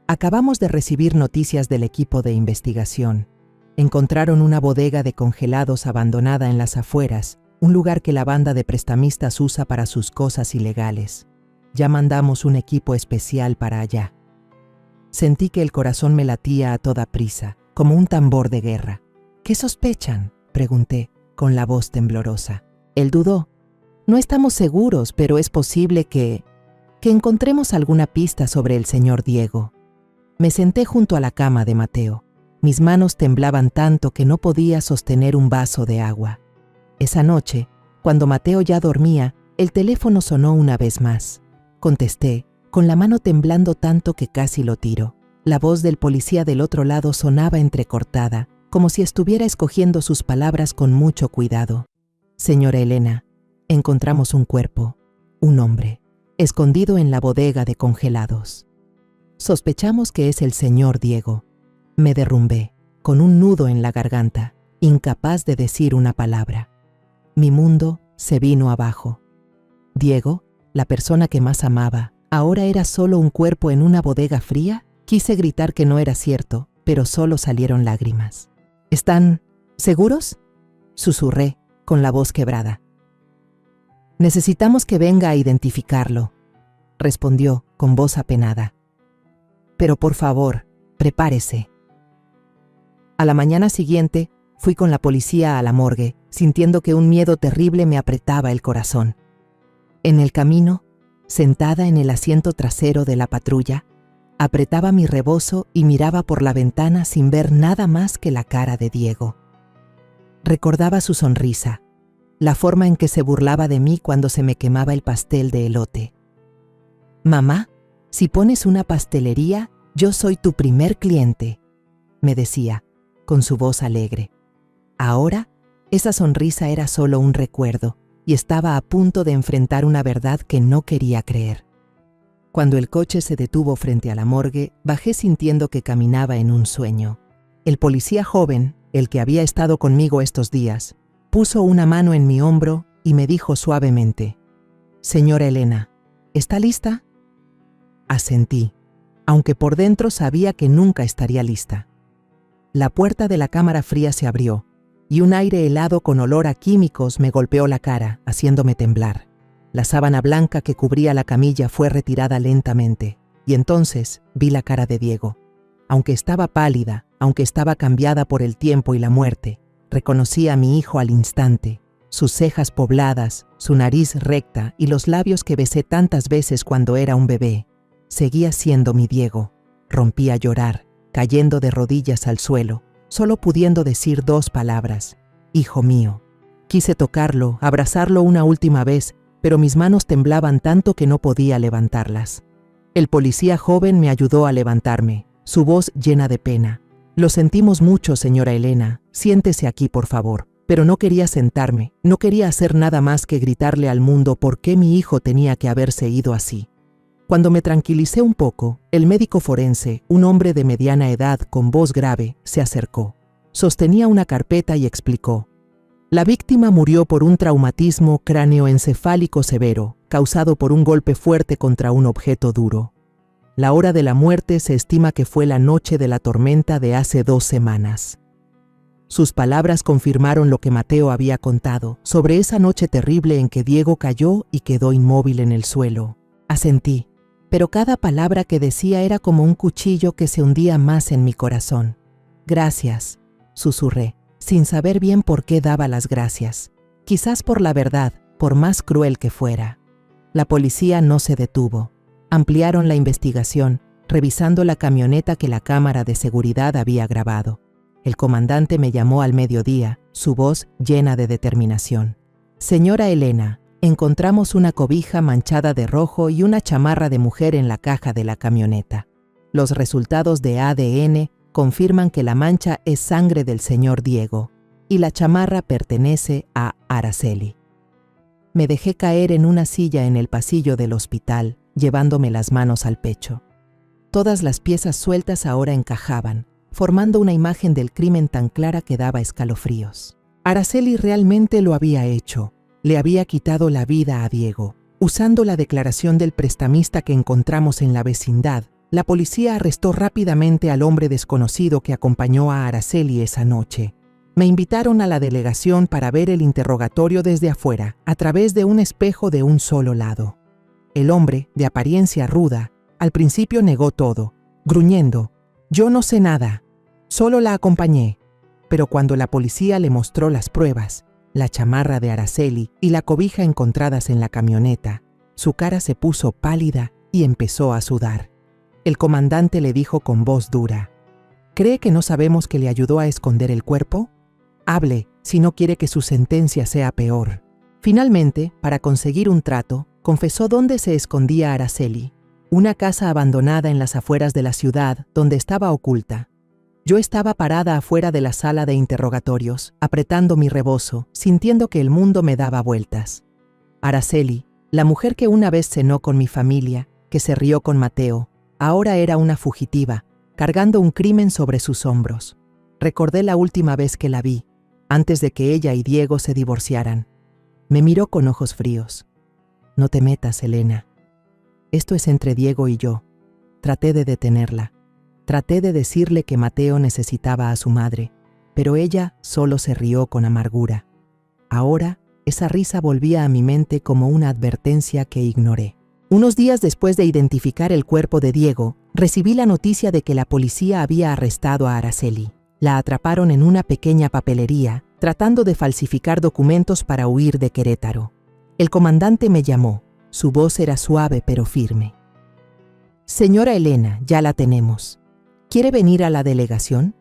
acabamos de recibir noticias del equipo de investigación. Encontraron una bodega de congelados abandonada en las afueras, un lugar que la banda de prestamistas usa para sus cosas ilegales. Ya mandamos un equipo especial para allá». Sentí que el corazón me latía a toda prisa, como un tambor de guerra. «¿Qué sospechan?», pregunté, con la voz temblorosa. Él dudó. «No estamos seguros, pero es posible que encontremos alguna pista sobre el señor Diego». Me senté junto a la cama de Mateo. Mis manos temblaban tanto que no podía sostener un vaso de agua. Esa noche, cuando Mateo ya dormía, el teléfono sonó una vez más. Contesté, con la mano temblando tanto que casi lo tiro. La voz del policía del otro lado sonaba entrecortada, como si estuviera escogiendo sus palabras con mucho cuidado. «Señora Elena, encontramos un cuerpo, un hombre, escondido en la bodega de congelados. Sospechamos que es el señor Diego». Me derrumbé, con un nudo en la garganta, incapaz de decir una palabra. Mi mundo se vino abajo. Diego, la persona que más amaba, ¿ahora era solo un cuerpo en una bodega fría? Quise gritar que no era cierto, pero solo salieron lágrimas. «¿Están seguros?», susurré, con la voz quebrada. «Necesitamos que venga a identificarlo», respondió, con voz apenada. «Pero por favor, prepárese». A la mañana siguiente, fui con la policía a la morgue, sintiendo que un miedo terrible me apretaba el corazón. En el camino, sentada en el asiento trasero de la patrulla, apretaba mi rebozo y miraba por la ventana sin ver nada más que la cara de Diego. Recordaba su sonrisa, la forma en que se burlaba de mí cuando se me quemaba el pastel de elote. «Mamá», Si pones una pastelería, yo soy tu primer cliente, me decía, con su voz alegre. Ahora, esa sonrisa era solo un recuerdo y estaba a punto de enfrentar una verdad que no quería creer. Cuando el coche se detuvo frente a la morgue, bajé sintiendo que caminaba en un sueño. El policía joven, el que había estado conmigo estos días, puso una mano en mi hombro y me dijo suavemente: «Señora Elena, ¿está lista?». Asentí, aunque por dentro sabía que nunca estaría lista. La puerta de la cámara fría se abrió y un aire helado con olor a químicos me golpeó la cara, haciéndome temblar. La sábana blanca que cubría la camilla fue retirada lentamente y entonces vi la cara de Diego. Aunque estaba pálida, aunque estaba cambiada por el tiempo y la muerte, reconocí a mi hijo al instante. Sus cejas pobladas, su nariz recta y los labios que besé tantas veces cuando era un bebé. Seguía siendo mi Diego. Rompí a llorar, cayendo de rodillas al suelo, solo pudiendo decir 2 palabras: «Hijo mío». Quise tocarlo, abrazarlo una última vez, pero mis manos temblaban tanto que no podía levantarlas. El policía joven me ayudó a levantarme, su voz llena de pena. «Lo sentimos mucho, señora Elena. Siéntese aquí, por favor». Pero no quería sentarme, no quería hacer nada más que gritarle al mundo por qué mi hijo tenía que haberse ido así. Cuando me tranquilicé un poco, el médico forense, un hombre de mediana edad con voz grave, se acercó. Sostenía una carpeta y explicó: «La víctima murió por un traumatismo cráneoencefálico severo, causado por un golpe fuerte contra un objeto duro. La hora de la muerte se estima que fue la noche de la tormenta de hace 2 semanas». Sus palabras confirmaron lo que Mateo había contado sobre esa noche terrible en que Diego cayó y quedó inmóvil en el suelo. Asentí, pero cada palabra que decía era como un cuchillo que se hundía más en mi corazón. «Gracias», susurré, sin saber bien por qué daba las gracias. Quizás por la verdad, por más cruel que fuera. La policía no se detuvo. Ampliaron la investigación, revisando la camioneta que la cámara de seguridad había grabado. El comandante me llamó al mediodía, su voz llena de determinación. «Señora Elena, encontramos una cobija manchada de rojo y una chamarra de mujer en la caja de la camioneta. Los resultados de ADN confirman que la mancha es sangre del señor Diego y la chamarra pertenece a Araceli». Me dejé caer en una silla en el pasillo del hospital, llevándome las manos al pecho. Todas las piezas sueltas ahora encajaban, formando una imagen del crimen tan clara que daba escalofríos. Araceli realmente lo había hecho. Le había quitado la vida a Diego. Usando la declaración del prestamista que encontramos en la vecindad, la policía arrestó rápidamente al hombre desconocido que acompañó a Araceli esa noche. Me invitaron a la delegación para ver el interrogatorio desde afuera, a través de un espejo de un solo lado. El hombre, de apariencia ruda, al principio negó todo, gruñendo: «Yo no sé nada. Solo la acompañé». Pero cuando la policía le mostró las pruebas, la chamarra de Araceli y la cobija encontradas en la camioneta, su cara se puso pálida y empezó a sudar. El comandante le dijo con voz dura: «¿Cree que no sabemos que le ayudó a esconder el cuerpo? Hable, si no quiere que su sentencia sea peor». Finalmente, para conseguir un trato, confesó dónde se escondía Araceli: una casa abandonada en las afueras de la ciudad donde estaba oculta. Yo estaba parada afuera de la sala de interrogatorios, apretando mi rebozo, sintiendo que el mundo me daba vueltas. Araceli, la mujer que una vez cenó con mi familia, que se rió con Mateo, ahora era una fugitiva, cargando un crimen sobre sus hombros. Recordé la última vez que la vi, antes de que ella y Diego se divorciaran. Me miró con ojos fríos. «No te metas, Elena. Esto es entre Diego y yo». Traté de detenerla. Traté de decirle que Mateo necesitaba a su madre, pero ella solo se rió con amargura. Ahora, esa risa volvía a mi mente como una advertencia que ignoré. Unos días después de identificar el cuerpo de Diego, recibí la noticia de que la policía había arrestado a Araceli. La atraparon en una pequeña papelería, tratando de falsificar documentos para huir de Querétaro. El comandante me llamó. Su voz era suave pero firme. «Señora Elena, ya la tenemos. ¿Quiere venir a la delegación?».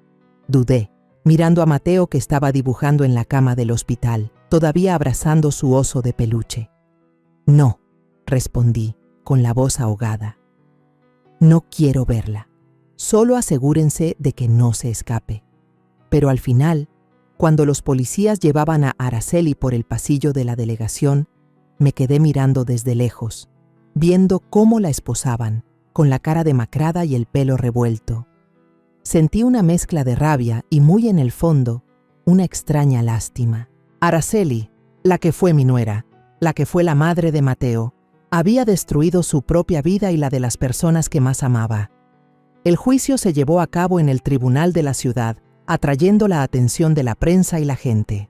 Dudé, mirando a Mateo que estaba dibujando en la cama del hospital, todavía abrazando su oso de peluche. «No», respondí, con la voz ahogada. No quiero verla. Solo asegúrense de que no se escape. Pero al final, cuando los policías llevaban a Araceli por el pasillo de la delegación, me quedé mirando desde lejos, viendo cómo la esposaban, con la cara demacrada y el pelo revuelto. Sentí una mezcla de rabia y muy en el fondo, una extraña lástima. Araceli, la que fue mi nuera, la que fue la madre de Mateo, había destruido su propia vida y la de las personas que más amaba. El juicio se llevó a cabo en el tribunal de la ciudad, atrayendo la atención de la prensa y la gente.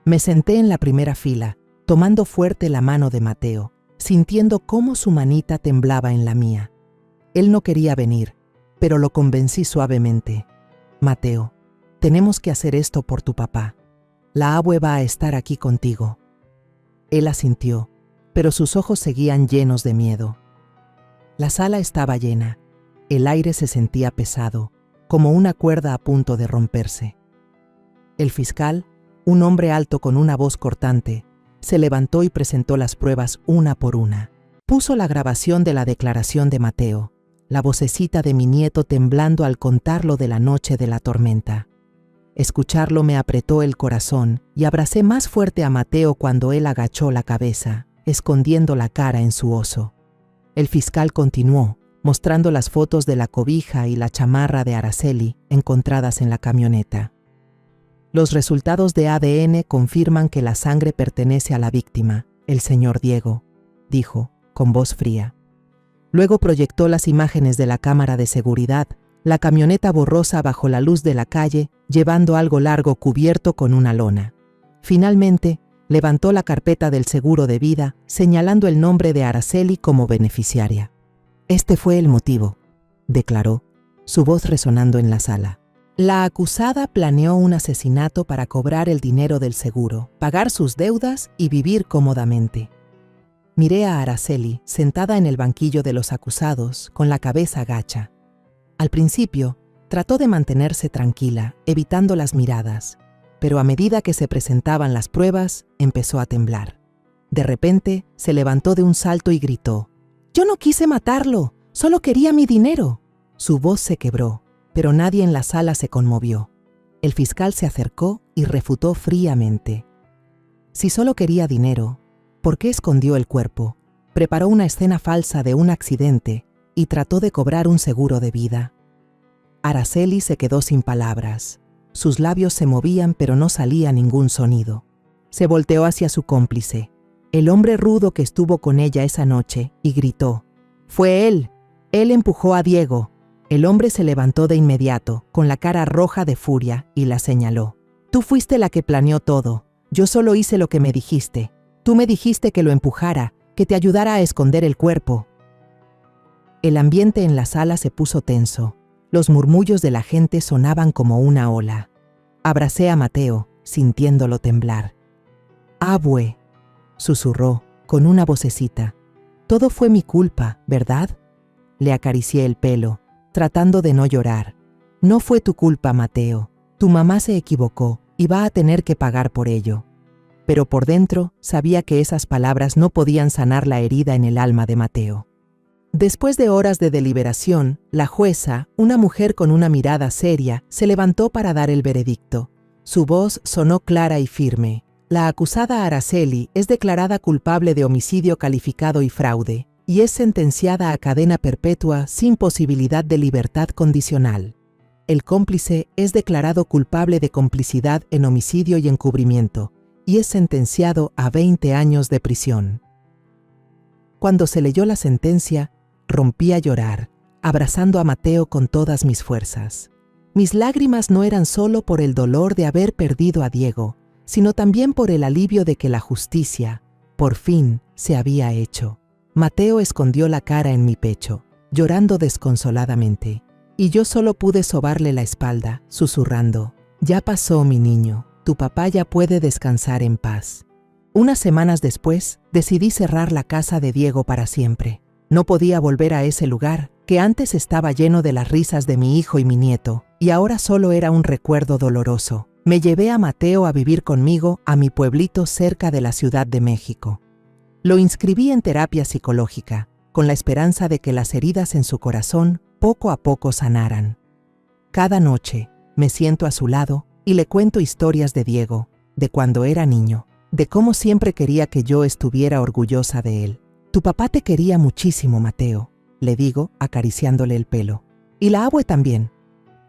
Me senté en la primera fila, tomando fuerte la mano de Mateo, sintiendo cómo su manita temblaba en la mía. Él no quería venir, pero lo convencí suavemente. Mateo, tenemos que hacer esto por tu papá. La abue va a estar aquí contigo. Él asintió, pero sus ojos seguían llenos de miedo. La sala estaba llena. El aire se sentía pesado, como una cuerda a punto de romperse. El fiscal, un hombre alto con una voz cortante, se levantó y presentó las pruebas una por una. Puso la grabación de la declaración de Mateo, la vocecita de mi nieto temblando al contarlo de la noche de la tormenta. Escucharlo me apretó el corazón y abracé más fuerte a Mateo cuando él agachó la cabeza, escondiendo la cara en su oso. El fiscal continuó, mostrando las fotos de la cobija y la chamarra de Araceli encontradas en la camioneta. Los resultados de ADN confirman que la sangre pertenece a la víctima, el señor Diego, dijo, con voz fría. Luego proyectó las imágenes de la cámara de seguridad, la camioneta borrosa bajo la luz de la calle, llevando algo largo cubierto con una lona. Finalmente, levantó la carpeta del seguro de vida, señalando el nombre de Araceli como beneficiaria. Este fue el motivo, declaró, su voz resonando en la sala. La acusada planeó un asesinato para cobrar el dinero del seguro, pagar sus deudas y vivir cómodamente. Miré a Araceli, sentada en el banquillo de los acusados, con la cabeza gacha. Al principio, trató de mantenerse tranquila, evitando las miradas, pero a medida que se presentaban las pruebas, empezó a temblar. De repente, se levantó de un salto y gritó: «¡Yo no quise matarlo! ¡Solo quería mi dinero!». Su voz se quebró, pero nadie en la sala se conmovió. El fiscal se acercó y refutó fríamente. Si solo quería dinero, ¿por qué escondió el cuerpo? Preparó una escena falsa de un accidente y trató de cobrar un seguro de vida. Araceli se quedó sin palabras. Sus labios se movían, pero no salía ningún sonido. Se volteó hacia su cómplice, el hombre rudo que estuvo con ella esa noche, y gritó: «¡Fue él! Él empujó a Diego». El hombre se levantó de inmediato, con la cara roja de furia, y la señaló: «Tú fuiste la que planeó todo. Yo solo hice lo que me dijiste. Tú me dijiste que lo empujara, que te ayudara a esconder el cuerpo». El ambiente en la sala se puso tenso. Los murmullos de la gente sonaban como una ola. Abracé a Mateo, sintiéndolo temblar. «Abue», susurró, con una vocecita. «Todo fue mi culpa, ¿verdad?». Le acaricié el pelo, tratando de no llorar. «No fue tu culpa, Mateo. Tu mamá se equivocó y va a tener que pagar por ello». Pero por dentro sabía que esas palabras no podían sanar la herida en el alma de Mateo. Después de horas de deliberación, la jueza, una mujer con una mirada seria, se levantó para dar el veredicto. Su voz sonó clara y firme. La acusada Araceli es declarada culpable de homicidio calificado y fraude, y es sentenciada a cadena perpetua sin posibilidad de libertad condicional. El cómplice es declarado culpable de complicidad en homicidio y encubrimiento, y es sentenciado a 20 años de prisión. Cuando se leyó la sentencia, rompí a llorar, abrazando a Mateo con todas mis fuerzas. Mis lágrimas no eran solo por el dolor de haber perdido a Diego, sino también por el alivio de que la justicia, por fin, se había hecho. Mateo escondió la cara en mi pecho, llorando desconsoladamente, y yo solo pude sobarle la espalda, susurrando: «Ya pasó, mi niño, tu papá ya puede descansar en paz». Unas semanas después, decidí cerrar la casa de Diego para siempre. No podía volver a ese lugar, que antes estaba lleno de las risas de mi hijo y mi nieto, y ahora solo era un recuerdo doloroso. Me llevé a Mateo a vivir conmigo a mi pueblito cerca de la Ciudad de México. Lo inscribí en terapia psicológica, con la esperanza de que las heridas en su corazón poco a poco sanaran. Cada noche me siento a su lado y le cuento historias de Diego, de cuando era niño, de cómo siempre quería que yo estuviera orgullosa de él. Tu papá te quería muchísimo, Mateo, le digo, acariciándole el pelo. Y la abue también.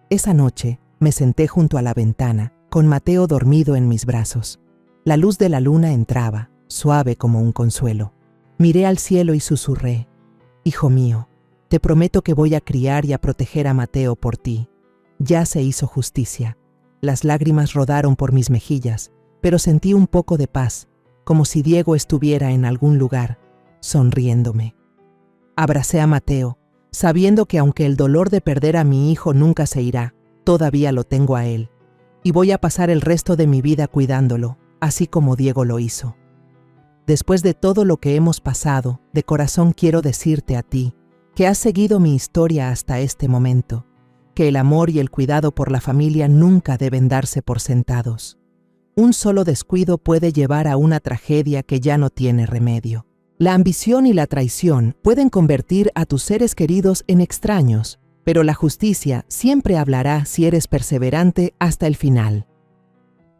Esa noche me senté junto a la ventana, con Mateo dormido en mis brazos. La luz de la luna entraba, suave como un consuelo. Miré al cielo y susurré: hijo mío, te prometo que voy a criar y a proteger a Mateo por ti. Ya se hizo justicia. Las lágrimas rodaron por mis mejillas, pero sentí un poco de paz, como si Diego estuviera en algún lugar, sonriéndome. Abracé a Mateo, sabiendo que aunque el dolor de perder a mi hijo nunca se irá, todavía lo tengo a él, y voy a pasar el resto de mi vida cuidándolo, así como Diego lo hizo. Después de todo lo que hemos pasado, de corazón quiero decirte a ti, que has seguido mi historia hasta este momento, que el amor y el cuidado por la familia nunca deben darse por sentados. Un solo descuido puede llevar a una tragedia que ya no tiene remedio. La ambición y la traición pueden convertir a tus seres queridos en extraños, pero la justicia siempre hablará si eres perseverante hasta el final.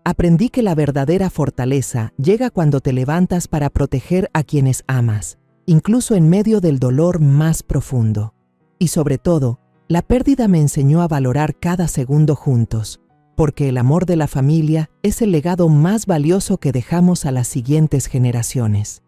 Aprendí que la verdadera fortaleza llega cuando te levantas para proteger a quienes amas, incluso en medio del dolor más profundo. Y sobre todo, la pérdida me enseñó a valorar cada segundo juntos, porque el amor de la familia es el legado más valioso que dejamos a las siguientes generaciones.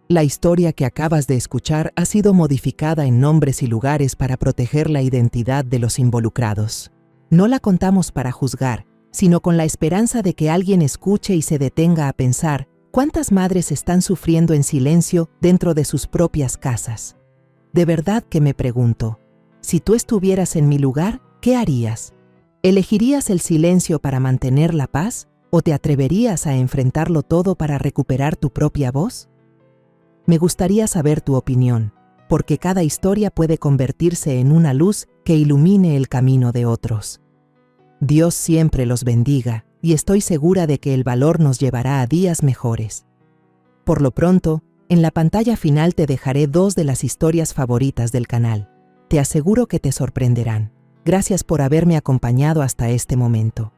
La historia que acabas de escuchar ha sido modificada en nombres y lugares para proteger la identidad de los involucrados. No la contamos para juzgar, sino con la esperanza de que alguien escuche y se detenga a pensar cuántas madres están sufriendo en silencio dentro de sus propias casas. De verdad que me pregunto, si tú estuvieras en mi lugar, ¿qué harías? ¿Elegirías el silencio para mantener la paz o te atreverías a enfrentarlo todo para recuperar tu propia voz? Me gustaría saber tu opinión, porque cada historia puede convertirse en una luz que ilumine el camino de otros. Dios siempre los bendiga y estoy segura de que el valor nos llevará a días mejores. Por lo pronto, en la pantalla final te dejaré 2 de las historias favoritas del canal. Te aseguro que te sorprenderán. Gracias por haberme acompañado hasta este momento.